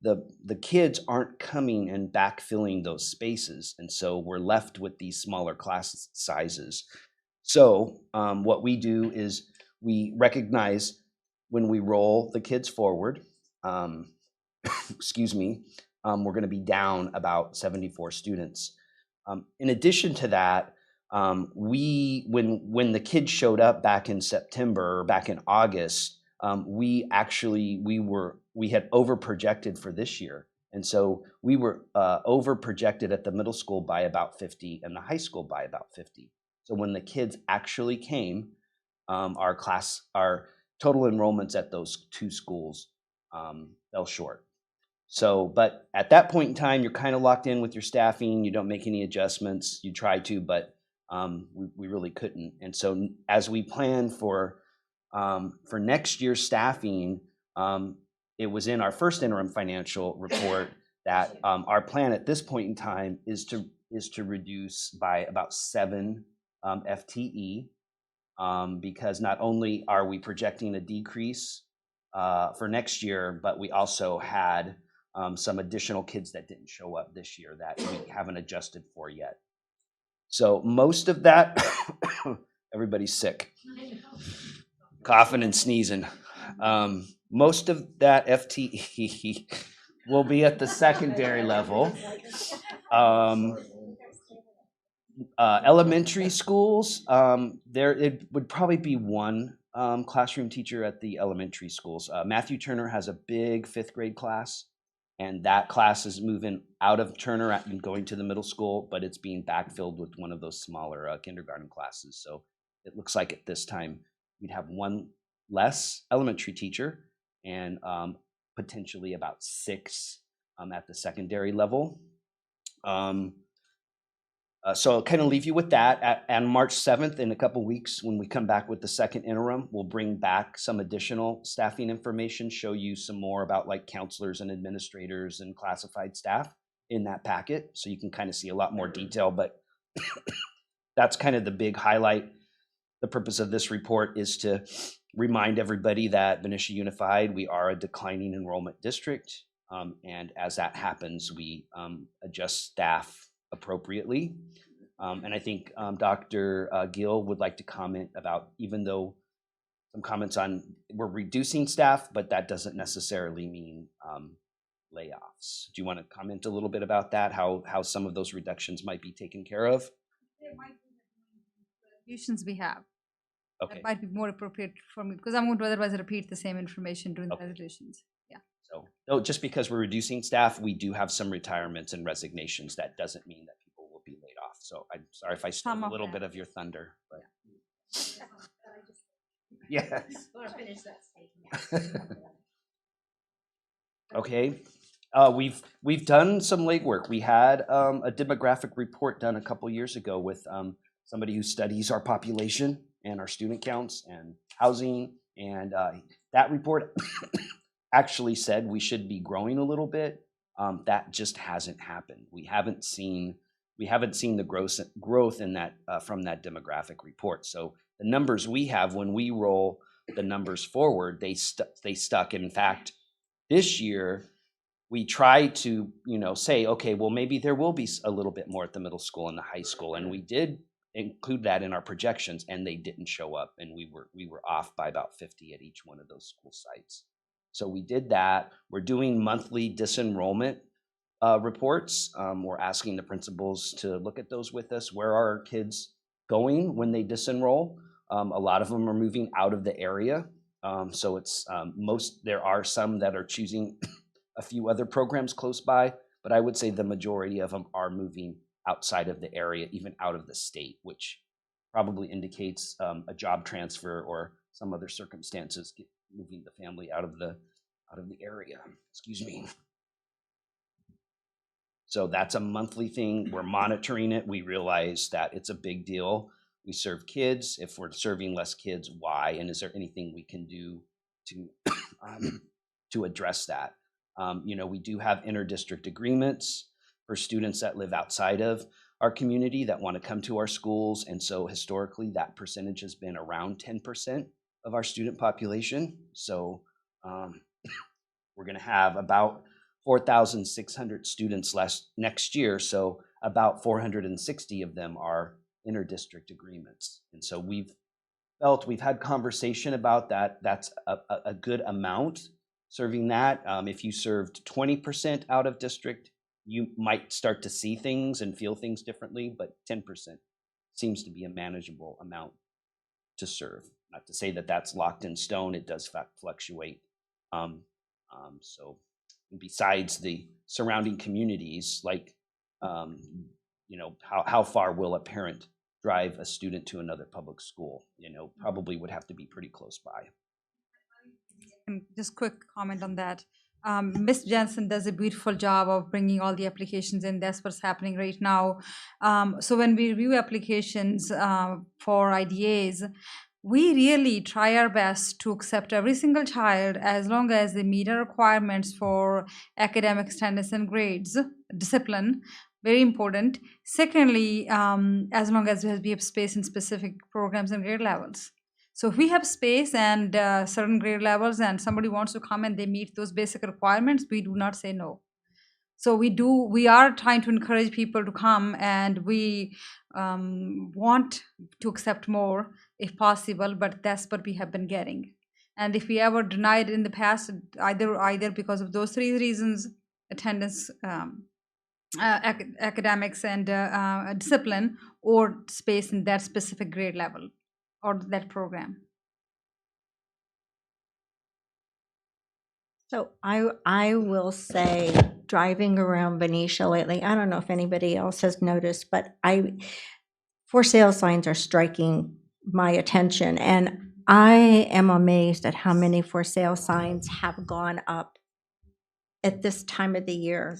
the kids aren't coming and backfilling those spaces. And so we're left with these smaller class sizes. So what we do is we recognize when we roll the kids forward, excuse me, we're going to be down about 74 students. In addition to that, when the kids showed up back in September or back in August, we had over projected for this year. And so we were over projected at the middle school by about 50 and the high school by about 50. So when the kids actually came, our total enrollments at those two schools fell short. So, but at that point in time, you're kind of locked in with your staffing. You don't make any adjustments. You try to, but we really couldn't. And so as we plan for next year's staffing, it was in our first interim financial report that our plan at this point in time is to reduce by about 7 FTE, because not only are we projecting a decrease for next year, but we also had some additional kids that didn't show up this year that we haven't adjusted for yet. So most of that, everybody's sick, coughing and sneezing. Most of that FTE will be at the secondary level. Elementary schools, it would probably be one classroom teacher at the elementary schools. Matthew Turner has a big 5th grade class, and that class is moving out of Turner and going to the middle school, but it's being backfilled with one of those smaller kindergarten classes. So it looks like at this time we'd have one less elementary teacher and potentially about 6 at the secondary level. So I'll kind of leave you with that. On March 7th, in a couple weeks, when we come back with the second interim, we'll bring back some additional staffing information, show you some more about like counselors and administrators and classified staff in that packet. So you can kind of see a lot more detail, but that's kind of the big highlight. The purpose of this report is to remind everybody that Benicia Unified, we are a declining enrollment district. And as that happens, we adjust staff appropriately. And I think Dr. Gill would like to comment about, even though some comments on we're reducing staff, but that doesn't necessarily mean layoffs. Do you want to comment a little bit about that, how some of those reductions might be taken care of? Solutions we have. Okay. That might be more appropriate for me because I'm going to otherwise repeat the same information during the resolutions. Yeah. So just because we're reducing staff, we do have some retirements and resignations. That doesn't mean that people will be laid off. So I'm sorry if I stole a little bit of your thunder, but yes. Okay. We've done some legwork. We had a demographic report done a couple years ago with somebody who studies our population and our student counts and housing, and that report actually said we should be growing a little bit. That just hasn't happened. We haven't seen the growth in that from that demographic report. So the numbers we have, when we roll the numbers forward, they stuck. In fact, this year we tried to say, okay, well maybe there will be a little bit more at the middle school and the high school, and we did include that in our projections, and they didn't show up, and we were off by about 50 at each one of those school sites. So we did that. We're doing monthly disenrollment reports. We're asking the principals to look at those with us. Where are our kids going when they disenroll? A lot of them are moving out of the area. So it's there are some that are choosing a few other programs close by, but I would say the majority of them are moving outside of the area, even out of the state, which probably indicates a job transfer or some other circumstances moving the family out of the area. Excuse me. So that's a monthly thing. We're monitoring it. We realize that it's a big deal. We serve kids. If we're serving less kids, why? And is there anything we can do to address that? We do have inter-district agreements for students that live outside of our community that want to come to our schools. And so historically, that percentage has been around 10% of our student population. So we're going to have about 4,600 students next year. So about 460 of them are inter-district agreements. And so we've had conversation about that. That's a good amount serving that. If you served 20% out of district, you might start to see things and feel things differently, but 10% seems to be a manageable amount to serve. Not to say that that's locked in stone, it does fluctuate. So besides the surrounding communities, like, how far will a parent drive a student to another public school? Probably would have to be pretty close by. And just quick comment on that. Ms. Jensen does a beautiful job of bringing all the applications in. That's what's happening right now. So when we review applications for IDAs, we really try our best to accept every single child as long as they meet our requirements for academic standards and grades, discipline, very important. Secondly, as long as we have space in specific programs and grade levels. So if we have space and certain grade levels and somebody wants to come and they meet those basic requirements, we do not say no. So we are trying to encourage people to come, and we want to accept more if possible, but that's what we have been getting. And if we ever denied in the past, either because of those three reasons, attendance, academics, and discipline, or space in that specific grade level or that program. So I will say, driving around Benicia lately, I don't know if anybody else has noticed, but for sale signs are striking my attention, and I am amazed at how many for sale signs have gone up at this time of the year.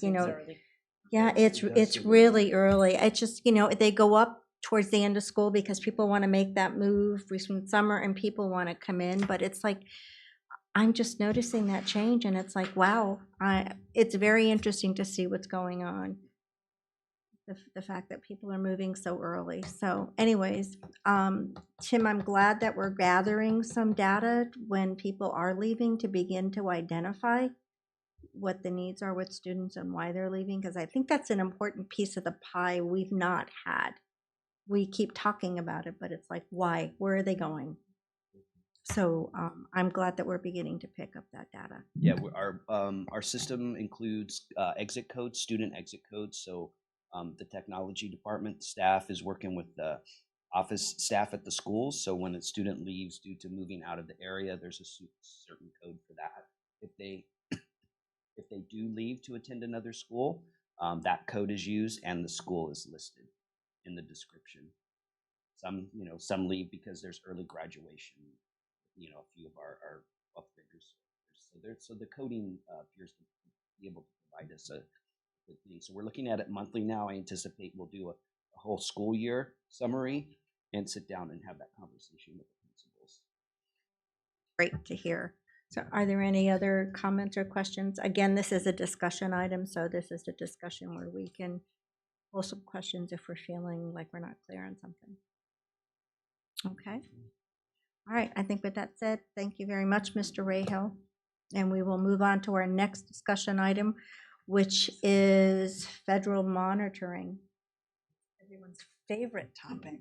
Yeah, it's really early. It's just, they go up towards the end of school because people want to make that move from summer and people want to come in, but it's like, I'm just noticing that change, and it's like, wow, it's very interesting to see what's going on. The fact that people are moving so early. So anyways, Tim, I'm glad that we're gathering some data when people are leaving to begin to identify what the needs are with students and why they're leaving, because I think that's an important piece of the pie we've not had. We keep talking about it, but it's like, why? Where are they going? So I'm glad that we're beginning to pick up that data. Yeah, our system includes exit codes, student exit codes. So the technology department staff is working with the office staff at the schools. So when a student leaves due to moving out of the area, there's a certain code for that. If they do leave to attend another school, that code is used and the school is listed in the description. Some leave because there's early graduation. A few of our upgraders. So the coding appears to be able to provide us a good thing. So we're looking at it monthly now. I anticipate we'll do a whole school year summary and sit down and have that conversation with the principals. Great to hear. So are there any other comments or questions? Again, this is a discussion item, so this is a discussion where we can pull some questions if we're feeling like we're not clear on something. Okay. All right, I think with that said, thank you very much, Mr. Rahill. And we will move on to our next discussion item, which is federal monitoring. Everyone's favorite topic.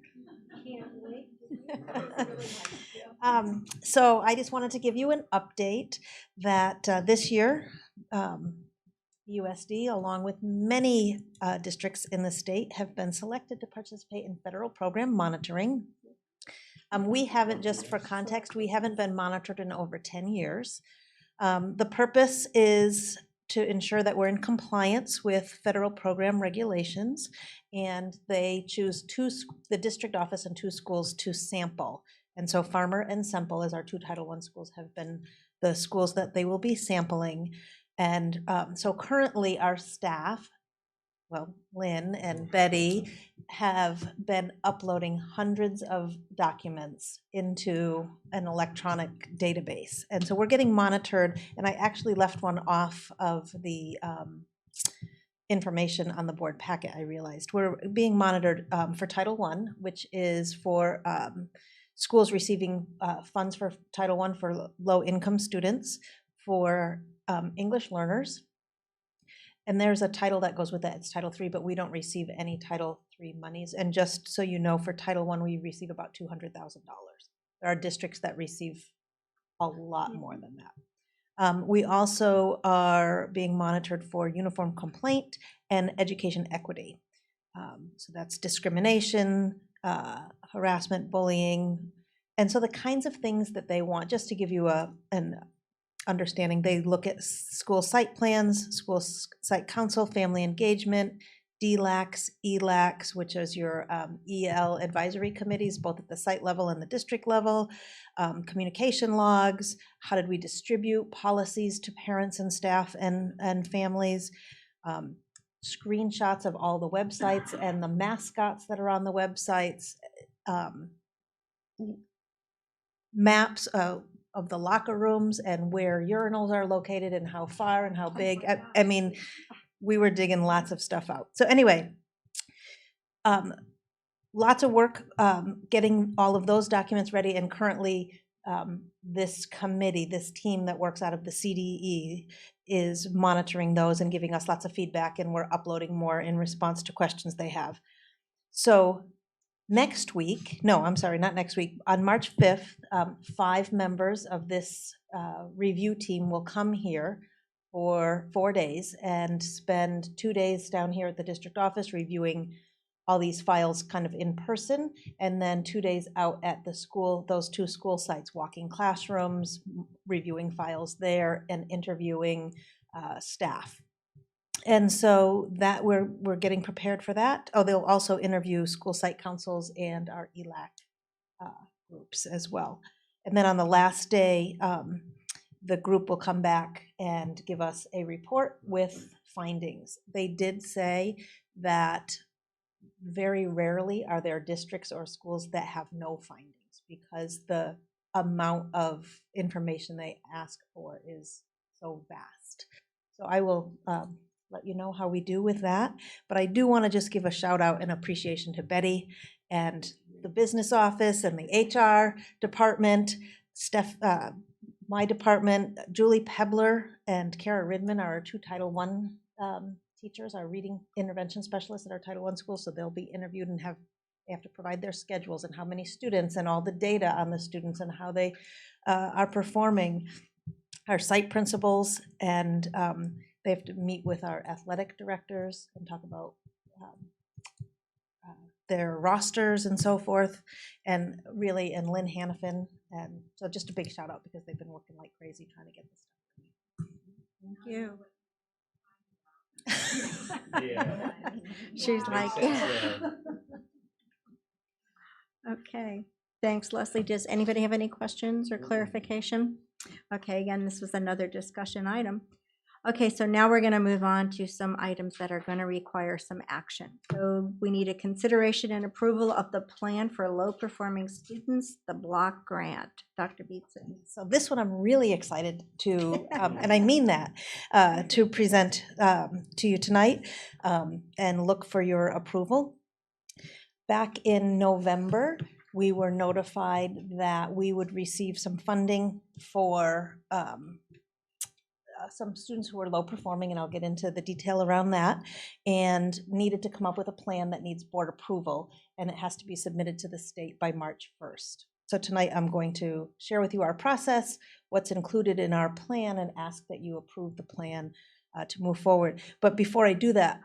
Can't wait. So I just wanted to give you an update that this year, BUSD, along with many districts in the state, have been selected to participate in federal program monitoring. We haven't, just for context, we haven't been monitored in over 10 years. The purpose is to ensure that we're in compliance with federal program regulations, and they choose the district office and 2 schools to sample. And so Farmer and Semple, as our 2 Title I schools, have been the schools that they will be sampling. And so currently our staff, well, Lynn and Betty, have been uploading hundreds of documents into an electronic database. And so we're getting monitored, and I actually left one off of the information on the board packet, I realized. We're being monitored for Title I, which is for schools receiving funds for Title I for low-income students, for English learners. And there's a title that goes with that. It's Title III, but we don't receive any Title III monies. And just so you know, for Title I, we receive about $200,000. There are districts that receive a lot more than that. We also are being monitored for uniform complaint and education equity. So that's discrimination, harassment, bullying. And so the kinds of things that they want, just to give you an understanding, they look at school site plans, school site council, family engagement, DLACs, ELACs, which is your EL advisory committees, both at the site level and the district level, communication logs, how did we distribute policies to parents and staff and families, screenshots of all the websites and the mascots that are on the websites, maps of the locker rooms and where urinals are located and how far and how big. I mean, we were digging lots of stuff out. So anyway, lots of work getting all of those documents ready, and currently this committee, this team that works out of the CDE is monitoring those and giving us lots of feedback, and we're uploading more in response to questions they have. So next week, no, I'm sorry, not next week, on March 5th, 5 members of this review team will come here for 4 days and spend 2 days down here at the district office reviewing all these files kind of in person, and then 2 days out at the school, those 2 school sites, walking classrooms, reviewing files there, and interviewing staff. And so that we're getting prepared for that. Oh, they'll also interview school site councils and our ELAC groups as well. And then on the last day, the group will come back and give us a report with findings. They did say that very rarely are there districts or schools that have no findings, because the amount of information they ask for is so vast. So I will let you know how we do with that. But I do want to just give a shout out and appreciation to Betty and the business office and the HR department, Steph, my department, Julie Pebler and Kara Ridman are our 2 Title I teachers, our reading intervention specialists at our Title I school. So they'll be interviewed and they have to provide their schedules and how many students and all the data on the students and how they are performing. Our site principals, and they have to meet with our athletic directors and talk about their rosters and so forth, and really, and Lynn Hannafin. And so just a big shout out, because they've been working like crazy trying to get this stuff. Thank you. Yeah. She's like, yeah. Yeah. Okay, thanks, Leslie. Does anybody have any questions or clarification? Okay, again, this was another discussion item. Okay, so now we're going to move on to some items that are going to require some action. So we need a consideration and approval of the plan for low-performing students, the block grant. Dr. Beetson. So this one I'm really excited to, and I mean that, to present to you tonight and look for your approval. Back in November, we were notified that we would receive some funding for some students who were low performing, and I'll get into the detail around that, and needed to come up with a plan that needs board approval, and it has to be submitted to the state by March 1st. So tonight I'm going to share with you our process, what's included in our plan, and ask that you approve the plan to move forward. But before I do that,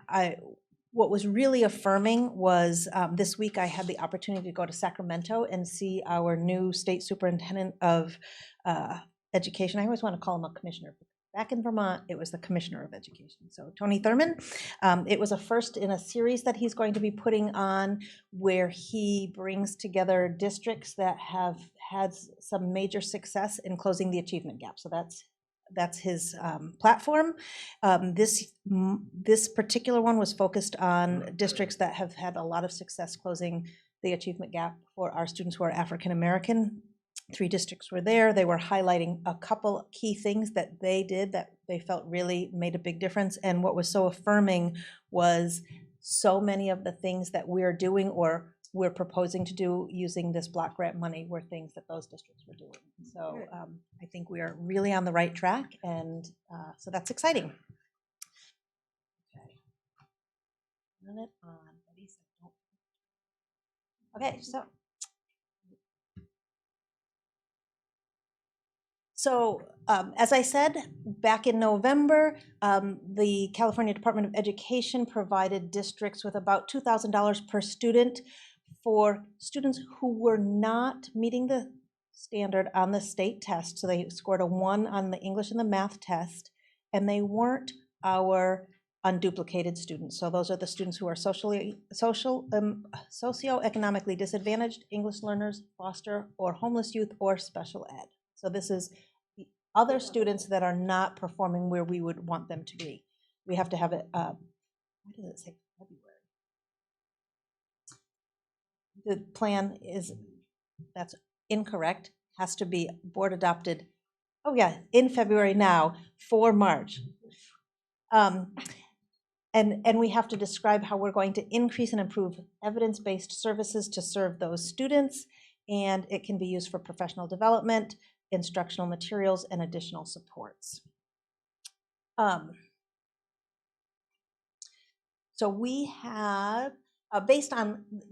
what was really affirming was this week I had the opportunity to go to Sacramento and see our new state superintendent of education. I always want to call him a commissioner. Back in Vermont, it was the commissioner of education. So Tony Thurman, it was a first in a series that he's going to be putting on, where he brings together districts that have had some major success in closing the achievement gap. So that's his platform. This particular one was focused on districts that have had a lot of success closing the achievement gap for our students who are African American. 3 districts were there. They were highlighting a couple key things that they did that they felt really made a big difference. And what was so affirming was so many of the things that we're doing or we're proposing to do using this block grant money were things that those districts were doing. So I think we are really on the right track, and so that's exciting. Okay. Turn it on. Okay, So as I said, back in November, the California Department of Education provided districts with about $2,000 per student for students who were not meeting the standard on the state test. So they scored a 1 on the English and the math test, and they weren't our unduplicated students. So those are the students who are socioeconomically disadvantaged, English learners, foster or homeless youth, or special ed. So this is the other students that are not performing where we would want them to be. We have to have it, why does it say February? The plan is, that's incorrect, has to be board adopted, oh yeah, in February now for March. And we have to describe how we're going to increase and improve evidence-based services to serve those students, and it can be used for professional development, instructional materials, and additional supports. So we have,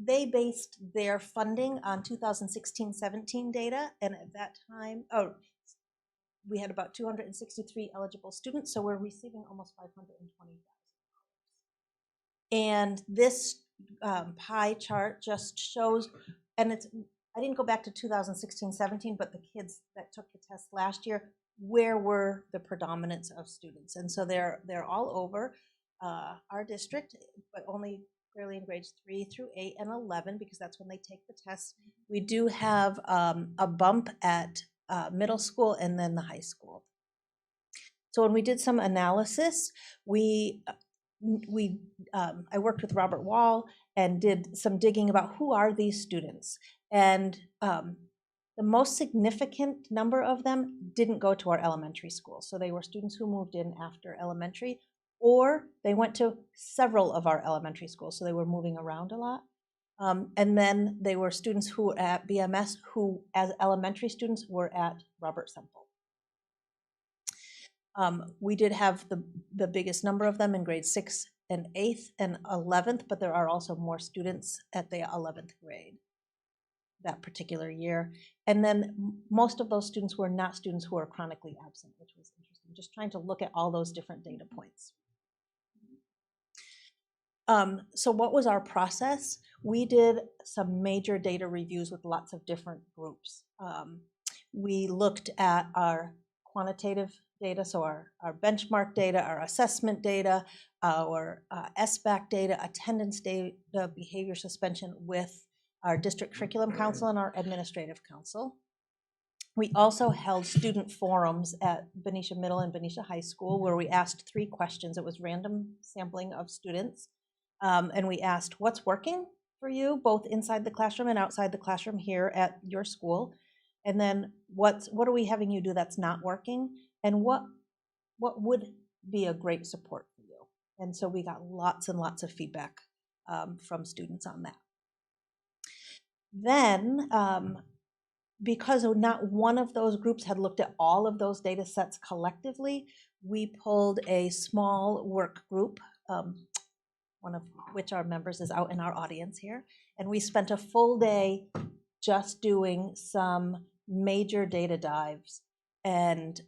they based their funding on 2016-17 data, and at that time, we had about 263 eligible students, so we're receiving almost $520,000. And this pie chart just shows, and I didn't go back to 2016-17, but the kids that took the test last year, where were the predominance of students? And so they're all over our district, but only fairly in grades 3 through 8 and 11, because that's when they take the test. We do have a bump at middle school and then the high school. So when we did some analysis, I worked with Robert Wall and did some digging about who are these students. And the most significant number of them didn't go to our elementary school. So they were students who moved in after elementary, or they went to several of our elementary schools. So they were moving around a lot. And then they were students who were at BMS who, as elementary students, were at Robert Semple. We did have the biggest number of them in grades 6 and 8th and 11th, but there are also more students at the 11th grade that particular year. And then most of those students were not students who are chronically absent, which was interesting, just trying to look at all those different data points. So what was our process? We did some major data reviews with lots of different groups. We looked at our quantitative data, so our benchmark data, our assessment data, our SBAC data, attendance data, behavior suspension with our district curriculum council and our administrative council. We also held student forums at Benicia Middle and Benicia High School where we asked 3 questions. It was random sampling of students. And we asked, what's working for you, both inside the classroom and outside the classroom here at your school? And then what are we having you do that's not working? And what would be a great support for you? And so we got lots and lots of feedback from students on that. Then, because not one of those groups had looked at all of those data sets collectively, we pulled a small work group, one of which our members is out in our audience here, and we spent a full day just doing some major data dives. And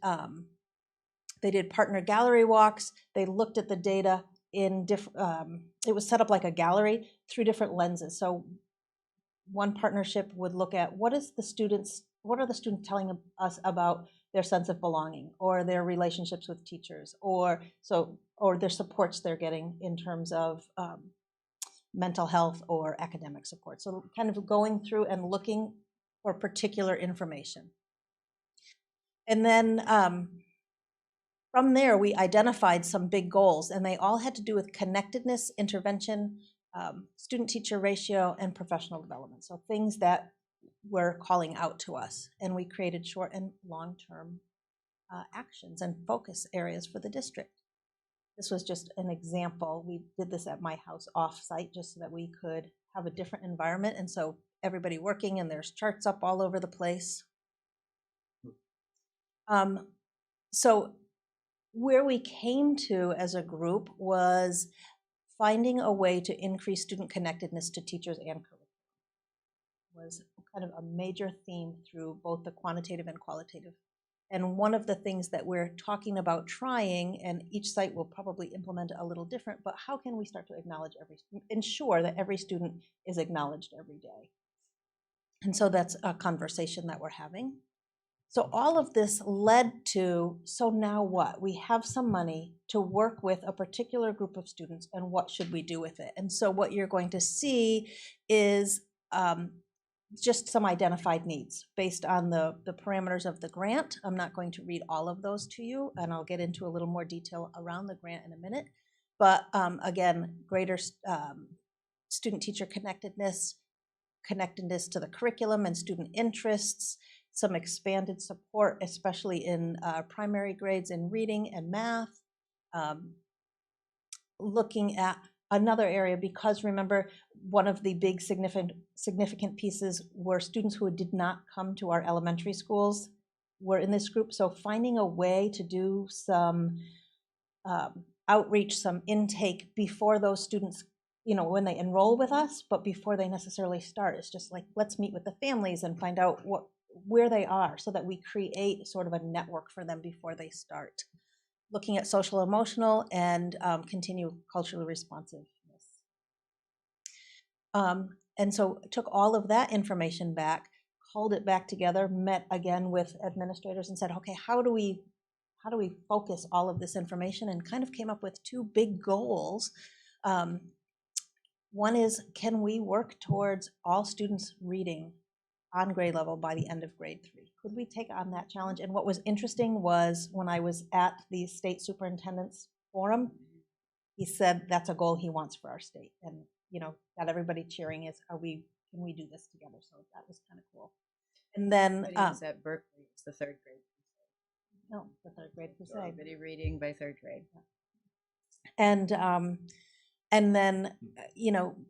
they did partner gallery walks. They looked at the data in different, it was set up like a gallery through different lenses. So one partnership would look at what are the students telling us about their sense of belonging or their relationships with teachers or their supports they're getting in terms of mental health or academic support. So kind of going through and looking for particular information. And then from there, we identified some big goals, and they all had to do with connectedness, intervention, student-teacher ratio, and professional development. So things that were calling out to us, and we created short and long-term actions and focus areas for the district. This was just an example. We did this at my house off-site just so that we could have a different environment, and so everybody working, and there's charts up all over the place. So where we came to as a group was finding a way to increase student connectedness to teachers and curriculum. Was kind of a major theme through both the quantitative and qualitative. And one of the things that we're talking about trying, and each site will probably implement a little different, but how can we start to ensure that every student is acknowledged every day? And so that's a conversation that we're having. So all of this led to, so now what? We have some money to work with a particular group of students, and what should we do with it? And so what you're going to see is just some identified needs based on the parameters of the grant. I'm not going to read all of those to you, and I'll get into a little more detail around the grant in a minute. But again, greater student-teacher connectedness to the curriculum and student interests, some expanded support, especially in primary grades in reading and math, looking at another area, because remember, one of the big significant pieces were students who did not come to our elementary schools were in this group. So finding a way to do some outreach, some intake before those students, when they enroll with us, but before they necessarily start. It's just like, let's meet with the families and find out where they are, so that we create sort of a network for them before they start. Looking at social emotional and continue culturally responsiveness. And so took all of that information back, called it back together, met again with administrators and said, okay, how do we focus all of this information, and kind of came up with two big goals. One is, can we work towards all students reading on grade level by the end of grade 3? Could we take on that challenge? And what was interesting was when I was at the state superintendent's forum, he said that's a goal he wants for our state. And, got everybody cheering is, can we do this together? So that was kind of cool. And then But he was at Berkeley, it's the 3rd grade. No, the 3rd grade crusade. Everybody reading by 3rd grade. And then,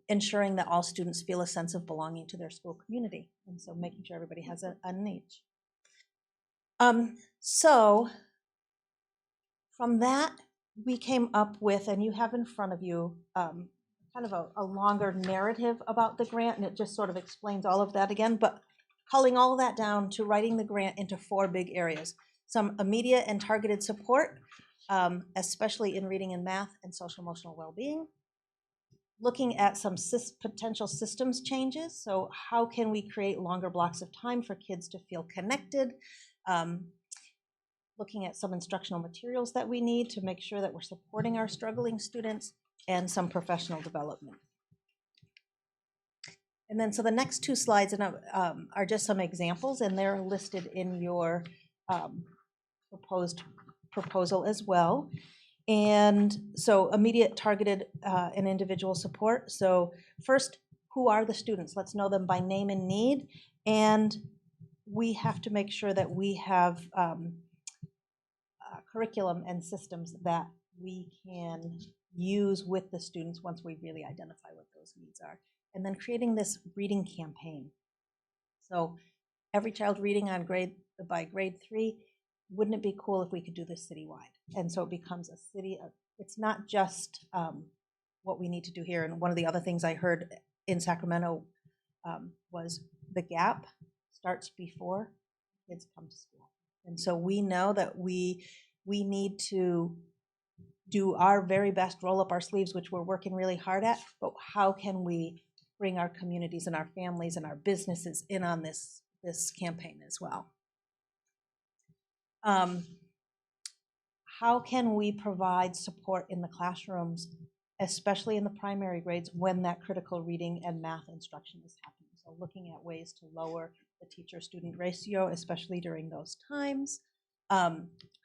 ensuring that all students feel a sense of belonging to their school community. And so making sure everybody has a niche. So from that, we came up with, and you have in front of you, kind of a longer narrative about the grant, and it just sort of explains all of that again, but culling all of that down to writing the grant into 4 big areas. Some immediate and targeted support, especially in reading and math and social emotional well-being. Looking at some potential systems changes. So how can we create longer blocks of time for kids to feel connected? Looking at some instructional materials that we need to make sure that we're supporting our struggling students, and some professional development. And then, so the next 2 slides are just some examples, and they're listed in your proposed proposal as well. And so immediate, targeted, and individual support. So first, who are the students? Let's know them by name and need. And we have to make sure that we have curriculum and systems that we can use with the students once we really identify what those needs are. And then creating this reading campaign. So every child reading by grade 3, wouldn't it be cool if we could do this citywide? And so it becomes a city. It's not just what we need to do here. And one of the other things I heard in Sacramento was the gap starts before kids come to school. And so we know that we need to do our very best, roll up our sleeves, which we're working really hard at, but how can we bring our communities and our families and our businesses in on this campaign as well? How can we provide support in the classrooms, especially in the primary grades, when that critical reading and math instruction is happening? So looking at ways to lower the teacher-student ratio, especially during those times.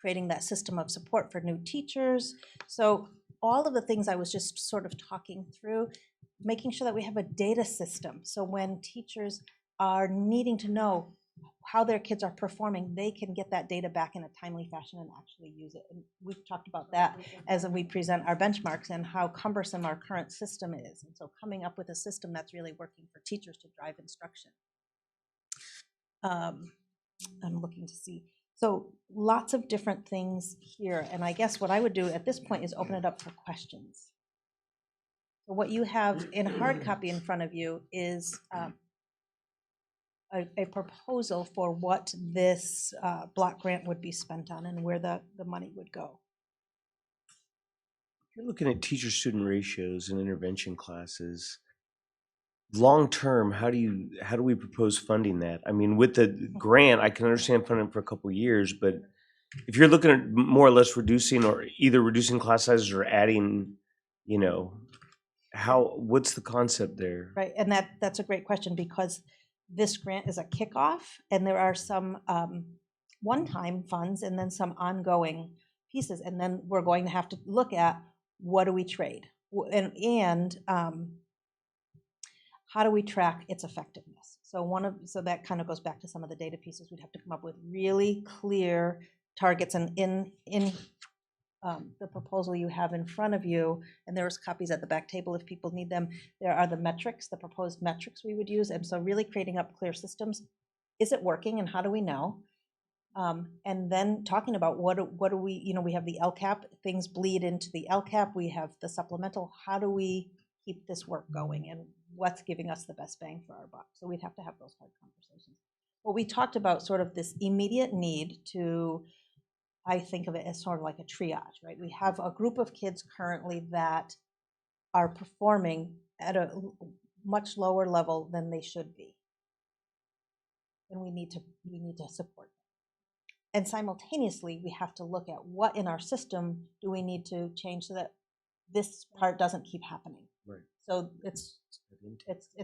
Creating that system of support for new teachers. So all of the things I was just sort of talking through, making sure that we have a data system. So when teachers are needing to know how their kids are performing, they can get that data back in a timely fashion and actually use it. And we've talked about that as we present our benchmarks and how cumbersome our current system is. And so coming up with a system that's really working for teachers to drive instruction. I'm looking to see. So lots of different things here. And I guess what I would do at this point is open it up for questions. So what you have in hard copy in front of you is a proposal for what this block grant would be spent on and where the money would go. You're looking at teacher-student ratios in intervention classes. Long term, how do we propose funding that? I mean, with the grant, I can understand funding for a couple of years, but if you're looking at more or less reducing or either reducing class sizes or adding, what's the concept there? Right, and that's a great question, because this grant is a kickoff, and there are some one-time funds and then some ongoing pieces, and then we're going to have to look at what do we trade, and how do we track its effectiveness? So that kind of goes back to some of the data pieces. We'd have to come up with really clear targets, and in the proposal you have in front of you, and there's copies at the back table if people need them. There are the metrics, the proposed metrics we would use, and so really creating up clear systems. Is it working, and how do we know? And then talking about what do we, we have the LCAP, things bleed into the LCAP, we have the supplemental, how do we keep this work going, and what's giving us the best bang for our buck? So we'd have to have those hard conversations. Well, we talked about sort of this immediate need to, I think of it as sort of like a triage, right? We have a group of kids currently that are performing at a much lower level than they should be. And we need to support them. And simultaneously, we have to look at what in our system do we need to change so that this part doesn't keep happening. Right. So it's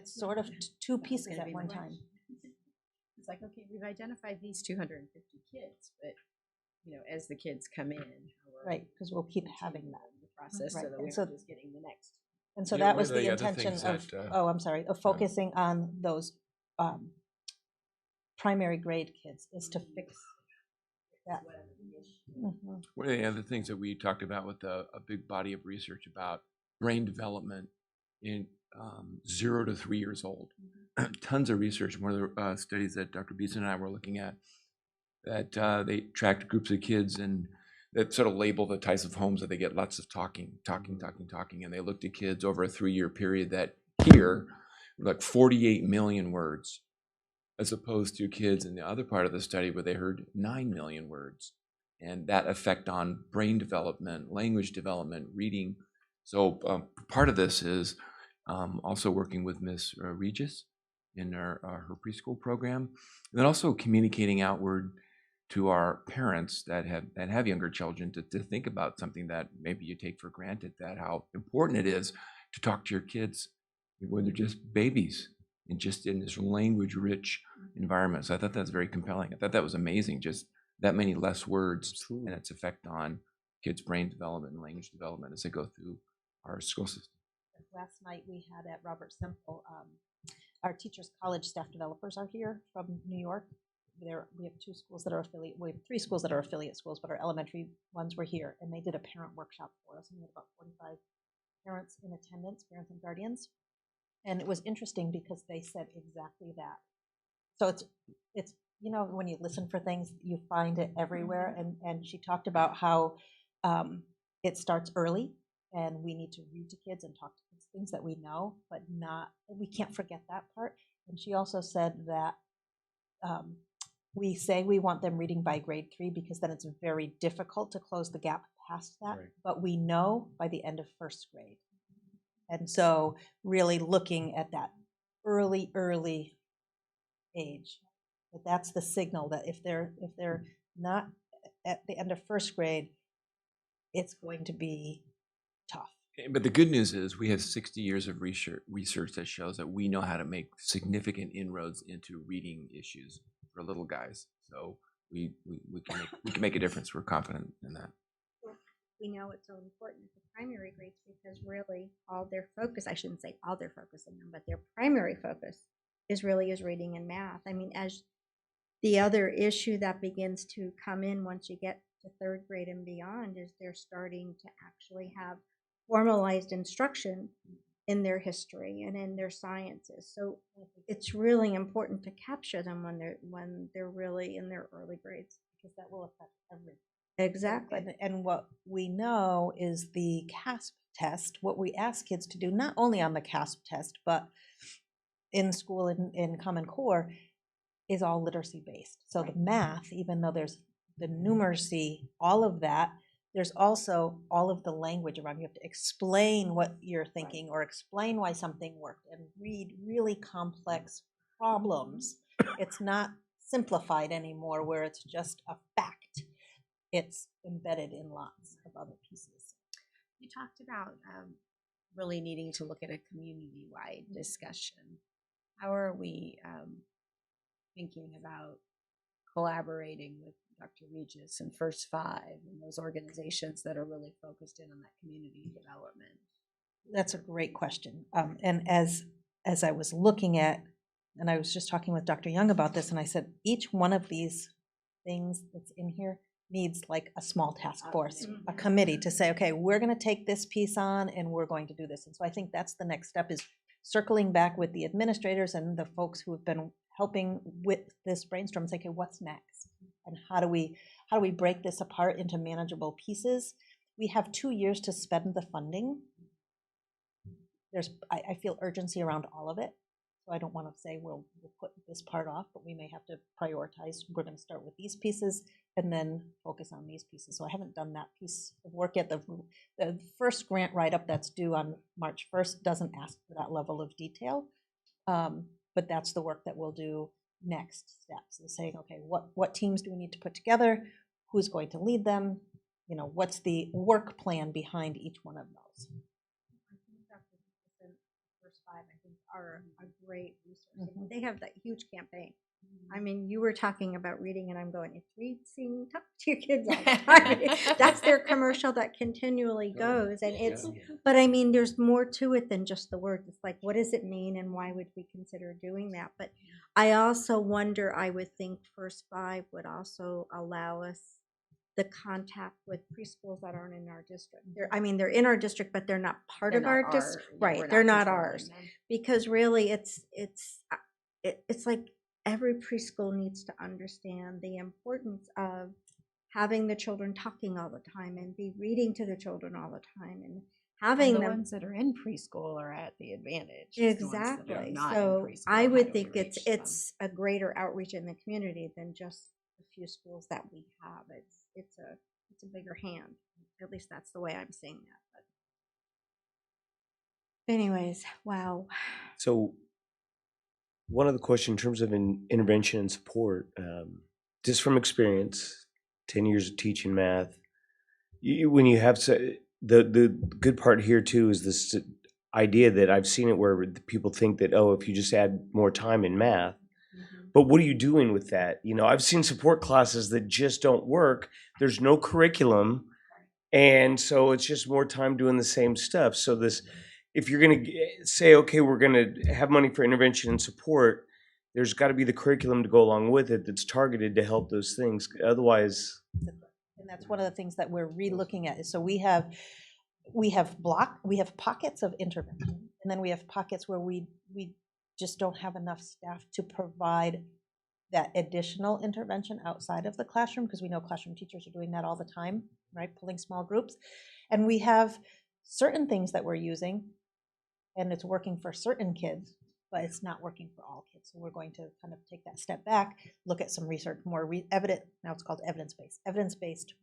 sort of two pieces at one time. It's like, okay, we've identified these 250 kids, but as the kids come in, right, because we'll keep having that the process, right. so that we're So, just getting the next. And so Yeah, that one was of the the other intention things of, that, of focusing on those primary grade kids is to fix that. Mhm. One of the other things that we talked about with a big body of research about brain development in 0 to 3 years old. Tons of research. One of the studies that Dr. Beeson and I were looking at, that they tracked groups of kids and that sort of label the types of homes that they get lots of talking. And they looked at kids over a 3-year period that hear like 48 million words, as opposed to kids in the other part of the study where they heard 9 million words. And that effect on brain development, language development, reading. So part of this is also working with Miss Regis in her preschool program, and then also communicating outward to our parents that have younger children to think about something that maybe you take for granted, that how important it is to talk to your kids when they're just babies and just in this language-rich environment. So I thought that's very compelling. I thought that was amazing, just that many less words and its effect on kids' brain development and language development as they go through our school system. Last night we had at Robert Semple, our Teachers College staff developers are here from New York. We have 2 schools that are affiliate. We have 3 schools that are affiliate schools, but our elementary ones were here, and they did a parent workshop for us. And we had about 45 parents in attendance, parents and guardians, and it was interesting because they said exactly that. So it's when you listen for things, you find it everywhere. And she talked about how it starts early, and we need to read to kids and talk to kids things that we know, but we can't forget that part. And she also said that we say we want them reading by grade 3 because then it's very difficult to close the gap past that. Right. But we know by the end of 1st grade. And so really looking at that early age, that's the signal that if they're not at the end of 1st grade, it's going to be tough. But the good news is we have 60 years of research that shows that we know how to make significant inroads into reading issues for little guys. So we can make a difference. We're confident in that. We know it's so important at the primary grades because really all their focus, I shouldn't say all they're focusing on, but their primary focus is reading and math. I mean, as the other issue that begins to come in once you get to 3rd grade and beyond is they're starting to actually have formalized instruction in their history and in their sciences. So it's really important to capture them when they're really in their early grades because that will affect everything. Exactly. And what we know is the CASP test, what we ask kids to do, not only on the CASP test, but in school in Common Core, is all literacy based. So the math, even though there's the numeracy, all of that, there's also all of the language around. You have to explain what you're thinking or explain why something worked and read really complex problems. It's not simplified anymore where it's just a fact. It's embedded in lots of other pieces. You talked about really needing to look at a community-wide discussion. How are we thinking about collaborating with Dr. Regis and First 5 and those organizations that are really focused in on that community development? That's a great question. And as I was looking at, and I was just talking with Dr. Young about this, and I said, each one of these things that's in here needs like a small task force, a committee to say, okay, we're going to take this piece on and we're going to do this. And so I think that's the next step, is circling back with the administrators and the folks who have been helping with this brainstorm and say, okay, what's next? And how do we break this apart into manageable pieces? We have 2 years to spend the funding. I feel urgency around all of it. So I don't want to say we'll put this part off, but we may have to prioritize. We're going to start with these pieces and then focus on these pieces. So I haven't done that piece of work yet. The first grant write-up that's due on March 1st doesn't ask for that level of detail, but that's the work that we'll do next steps, is saying, okay, what teams do we need to put together? Who's going to lead them? You know, what's the work plan behind each one of those? First Five, I think, are a great resource. They have that huge campaign. I mean, you were talking about reading, and I'm going, if reading talk to your kids all the time. That's their commercial that continually goes, and it's. But I mean, there's more to it than just the words. It's like, what does it mean, and why would we consider doing that? But I also wonder. I would think First Five would also allow us the contact with preschools that aren't in our district. They're in our district, but they're not part of our district. Right, they're not ours. Because really, it's like every preschool needs to understand the importance of having the children talking all the time and be reading to the children all the time and having the them. ones that are in preschool are at the advantage. Exactly. So I would think it's a greater outreach in the community than just the few schools that we have. It's a bigger hand. At least that's the way I'm seeing that. But anyways, wow. So one of the questions in terms of intervention and support, just from experience, 10 years of teaching math, when you have the good part here too is this idea that I've seen it where people think that, oh, if you just add more time in math, but what are you doing with that? You know, I've seen support classes that just don't work. There's no curriculum. And so it's just more time doing the same stuff. So if you're going to say, okay, we're going to have money for intervention and support, there's got to be the curriculum to go along with it that's targeted to help those things. Otherwise. And that's one of the things that we're re-looking at. So we have pockets of intervention, and then we have pockets where we just don't have enough staff to provide that additional intervention outside of the classroom, because we know classroom teachers are doing that all the time, right? Pulling small groups. And we have certain things that we're using, and it's working for certain kids, but it's not working for all kids. So we're going to kind of take that step back, look at some research, now it's called evidence-based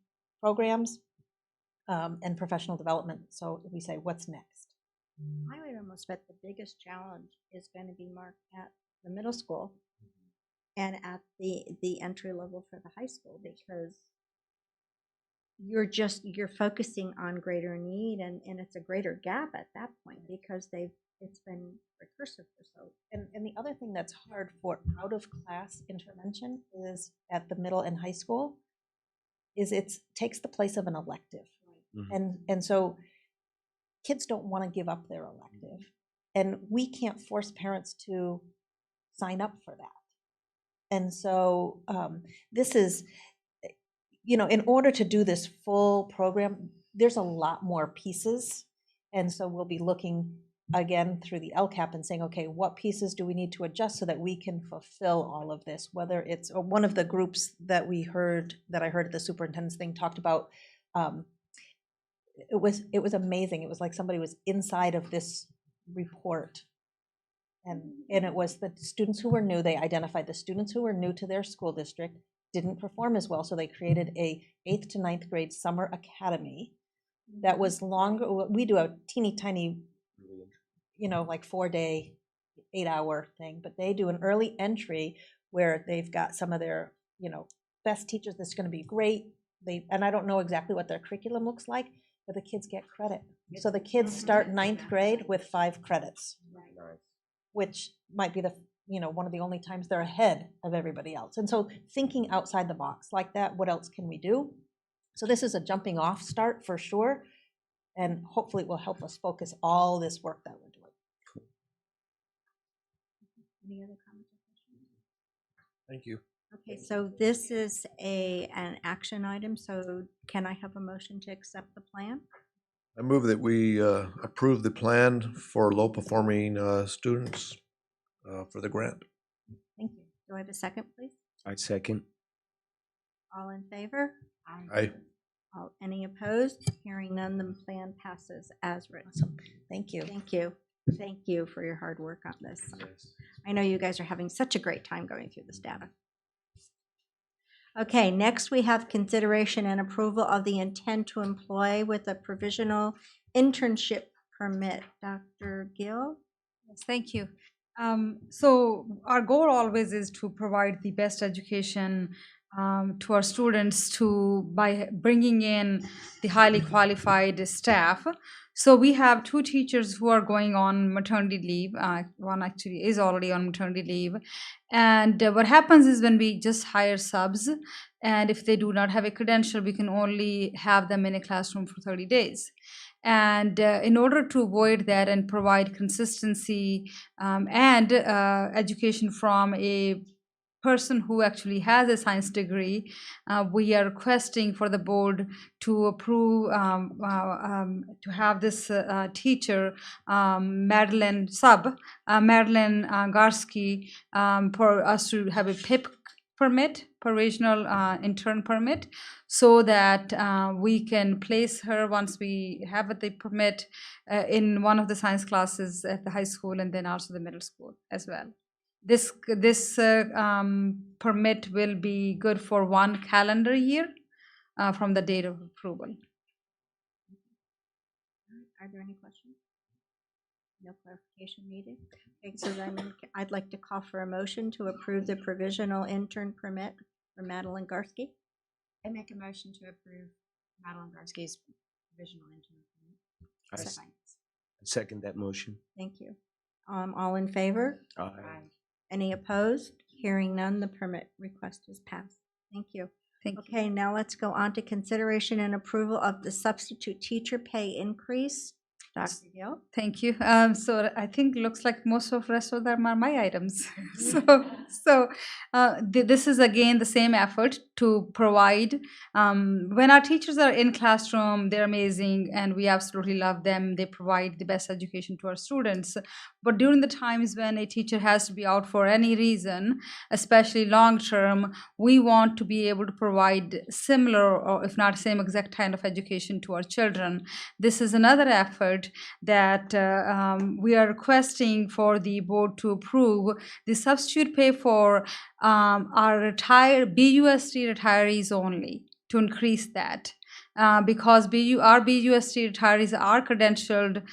programs and professional development. So we say, what's next? I would almost bet the biggest challenge is going to be marked at the middle school and at the entry level for the high school, because you're focusing on greater need, and it's a greater gap at that point because it's been recursive for so. And the other thing that's hard for out of class intervention is at the middle and high school is it takes the place of an elective. And so kids don't want to give up their elective, and we can't force parents to sign up for that. And so this is, in order to do this full program, there's a lot more pieces. And so we'll be looking again through the LCAP and saying, okay, what pieces do we need to adjust so that we can fulfill all of this? Whether it's one of the groups that I heard at the superintendent's thing talked about, it was amazing. It was like somebody was inside of this report. And it was the students who were new. They identified the students who were new to their school district, didn't perform as well, so they created a 8th to 9th grade summer academy that was longer. We do a teeny tiny, like 4-day, 8-hour thing, but they do an early entry where they've got some of their, best teachers. That's going to be great. And I don't know exactly what their curriculum looks like, but the kids get credit. So the kids start 9th grade with 5 credits, which might be one of the only times they're ahead of everybody else. And so thinking outside the box like that, what else can we do? So this is a jumping off start for sure. And hopefully it will help us focus all this work that we're doing. Any other comments or questions? Thank you. Okay, so this is an action item, so can I have a motion to accept the plan? I move that we approve the plan for low-performing students for the grant. Thank you. Do I have a second, please? I second. All in favor? Aye. Any opposed? Hearing none, the plan passes as written. Awesome. Thank you. Thank you. Thank you for your hard work on this. I know you guys are having such a great time going through this data. Okay, next we have consideration and approval of the intent to employ with a provisional internship permit. Dr. Gill? Yes, thank you. So our goal always is to provide the best education to our students by bringing in the highly qualified staff. So we have 2 teachers who are going on maternity leave. One actually is already on maternity leave. And what happens is when we just hire subs, and if they do not have a credential, we can only have them in a classroom for 30 days. And in order to avoid that and provide consistency and education from a person who actually has a science degree, we are requesting for the board to approve to have this teacher, Madeline Garsky, for us to have a PIP permit, provisional intern permit, so that we can place her once we have the permit in one of the science classes at the high school and then also the middle school as well. This permit will be good for 1 calendar year from the date of approval. Are there any questions? No clarification needed. Okay, so then I'd like to call for a motion to approve the provisional intern permit for Madeline Garsky. I make a motion to approve Madeline Garsky's provisional intern permit. I second that motion. Thank you. All in favor? Aye. Any opposed? Hearing none, the permit request is passed. Thank you. Thank you. Okay, now let's go on to consideration and approval of the substitute teacher pay increase. Dr. Gill? Thank you. So I think looks like most of rest of them are my items. This is again the same effort to provide. When our teachers are in classroom, they're amazing and we absolutely love them. They provide the best education to our students. But during the times when a teacher has to be out for any reason, especially long term, we want to be able to provide similar or if not same exact kind of education to our children. This is another effort that we are requesting for the board to approve the substitute pay for our retired BUSD retirees only, to increase that. Because our BUSD retirees are credentialed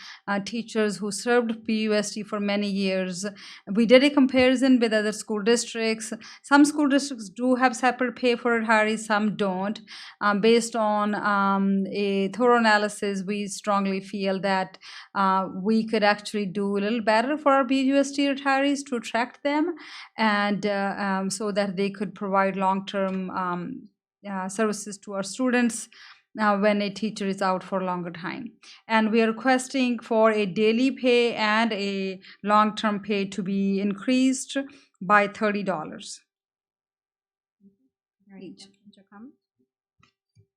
teachers who served BUSD for many years. We did a comparison with other school districts. Some school districts do have separate pay for retirees, some don't. Based on a thorough analysis, we strongly feel that we could actually do a little better for our BUSD retirees to attract them, and so that they could provide long-term services to our students when a teacher is out for a longer time. And we are requesting for a daily pay and a long-term pay to be increased by $30 each.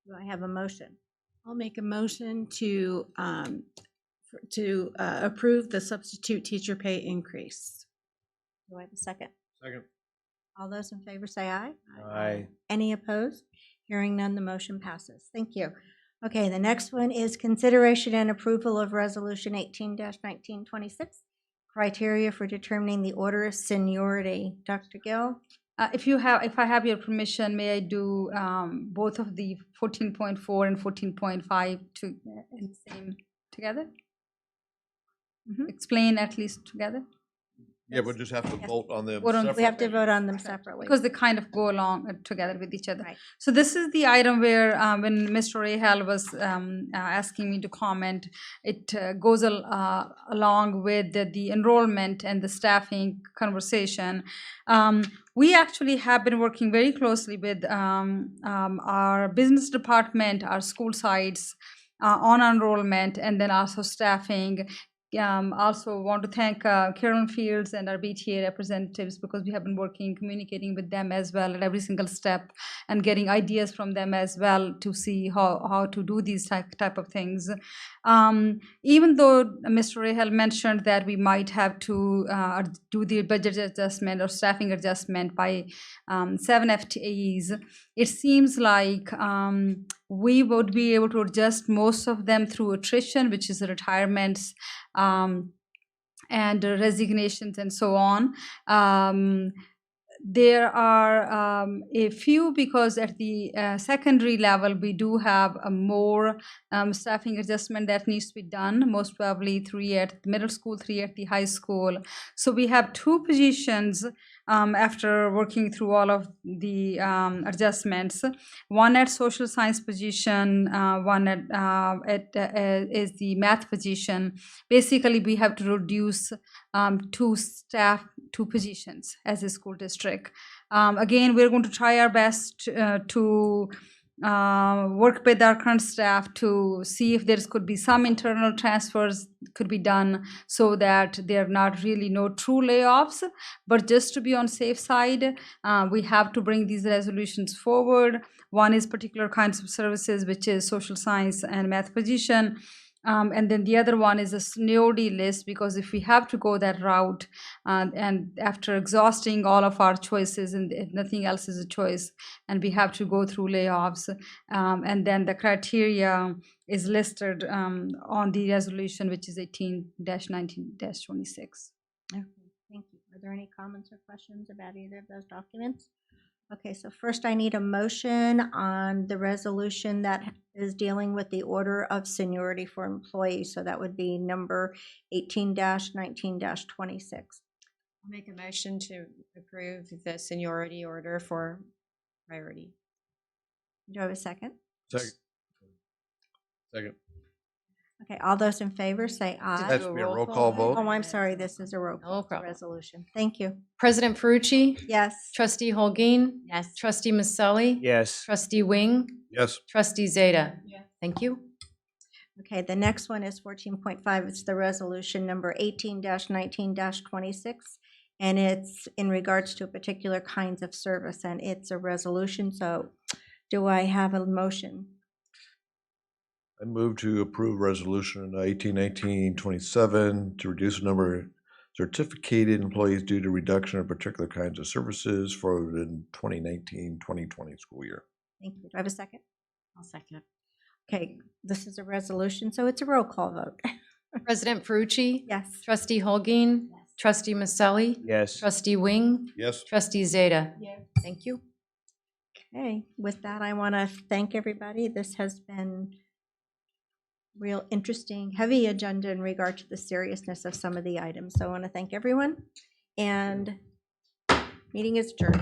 Do I have a motion? I'll make a motion to approve the substitute teacher pay increase. Do I have a second? Second. All those in favor say aye. Aye. Any opposed? Hearing none, the motion passes. Thank you. Okay, the next one is consideration and approval of Resolution 18-1926, criteria for determining the order of seniority. Dr. Gill? If I have your permission, may I do both of the 14.4 and 14.5 in the same together? Explain at least together. Yeah, we'll just have to vote on them We have to vote on them separately. Because they kind of go along together with each other. Right. So this is the item where when Mr. Rahal was asking me to comment, it goes along with the enrollment and the staffing conversation. We actually have been working very closely with our business department, our school sites on enrollment, and then also staffing. also want to thank Carolyn Fields and our BTA representatives, because we have been working, communicating with them as well at every single step, and getting ideas from them as well to see how to do these type of things. Even though Mr. Rahal mentioned that we might have to do the budget adjustment or staffing adjustment by 7 FTEs, it seems like we would be able to adjust most of them through attrition, which is retirements and resignations and so on. There are a few, because at the secondary level, we do have a more staffing adjustment that needs to be done, most probably 3 at the middle school, 3 at the high school. So we have 2 positions after working through all of the adjustments. One at social science position, one is the math position. Basically, we have to reduce 2 positions as a school district. Again, we're going to try our best to work with our current staff to see if there could be some internal transfers could be done, so that there are not really no true layoffs. But just to be on safe side, we have to bring these resolutions forward. One is particular kinds of services, which is social science and math position. And then the other one is a seniority list, because if we have to go that route, and after exhausting all of our choices and nothing else is a choice, and we have to go through layoffs, and then the criteria is listed on the resolution, which is 18-19-26. Okay, thank you. Are there any comments or questions about either of those documents? Okay, so first I need a motion on the resolution that is dealing with the order of seniority for employees. So that would be number 18-19-26. I'll make a motion to approve the seniority order for priority. Do I have a second? Second. Okay, all those in favor say aye. Has to be a roll call vote. Oh, I'm sorry, this is a roll No call problem. resolution. Thank you. President Ferrucci, Yes. Trustee Holguin, Yes. Trustee Maselli, Yes. Trustee Wing, Yes. Trustee Zeta. Thank you. Okay, the next one is 14.5. It's the resolution number 18-19-26. And it's in regards to particular kinds of service, and it's a resolution. So do I have a motion? I move to approve resolution 18-19-27 to reduce the number of certificated employees due to reduction of particular kinds of services for the 2019-2020 school year. Thank you. Do I have a second? I'll second. Okay, this is a resolution, so it's a roll call vote. President Ferrucci, Yes. Trustee Holguin, Trustee Maselli, Yes. Trustee Wing, Yes. Trustee Zeta. Thank you. Okay, with that, I want to thank everybody. This has been real interesting, heavy agenda in regard to the seriousness of some of the items. So I want to thank everyone, and meeting is adjourned.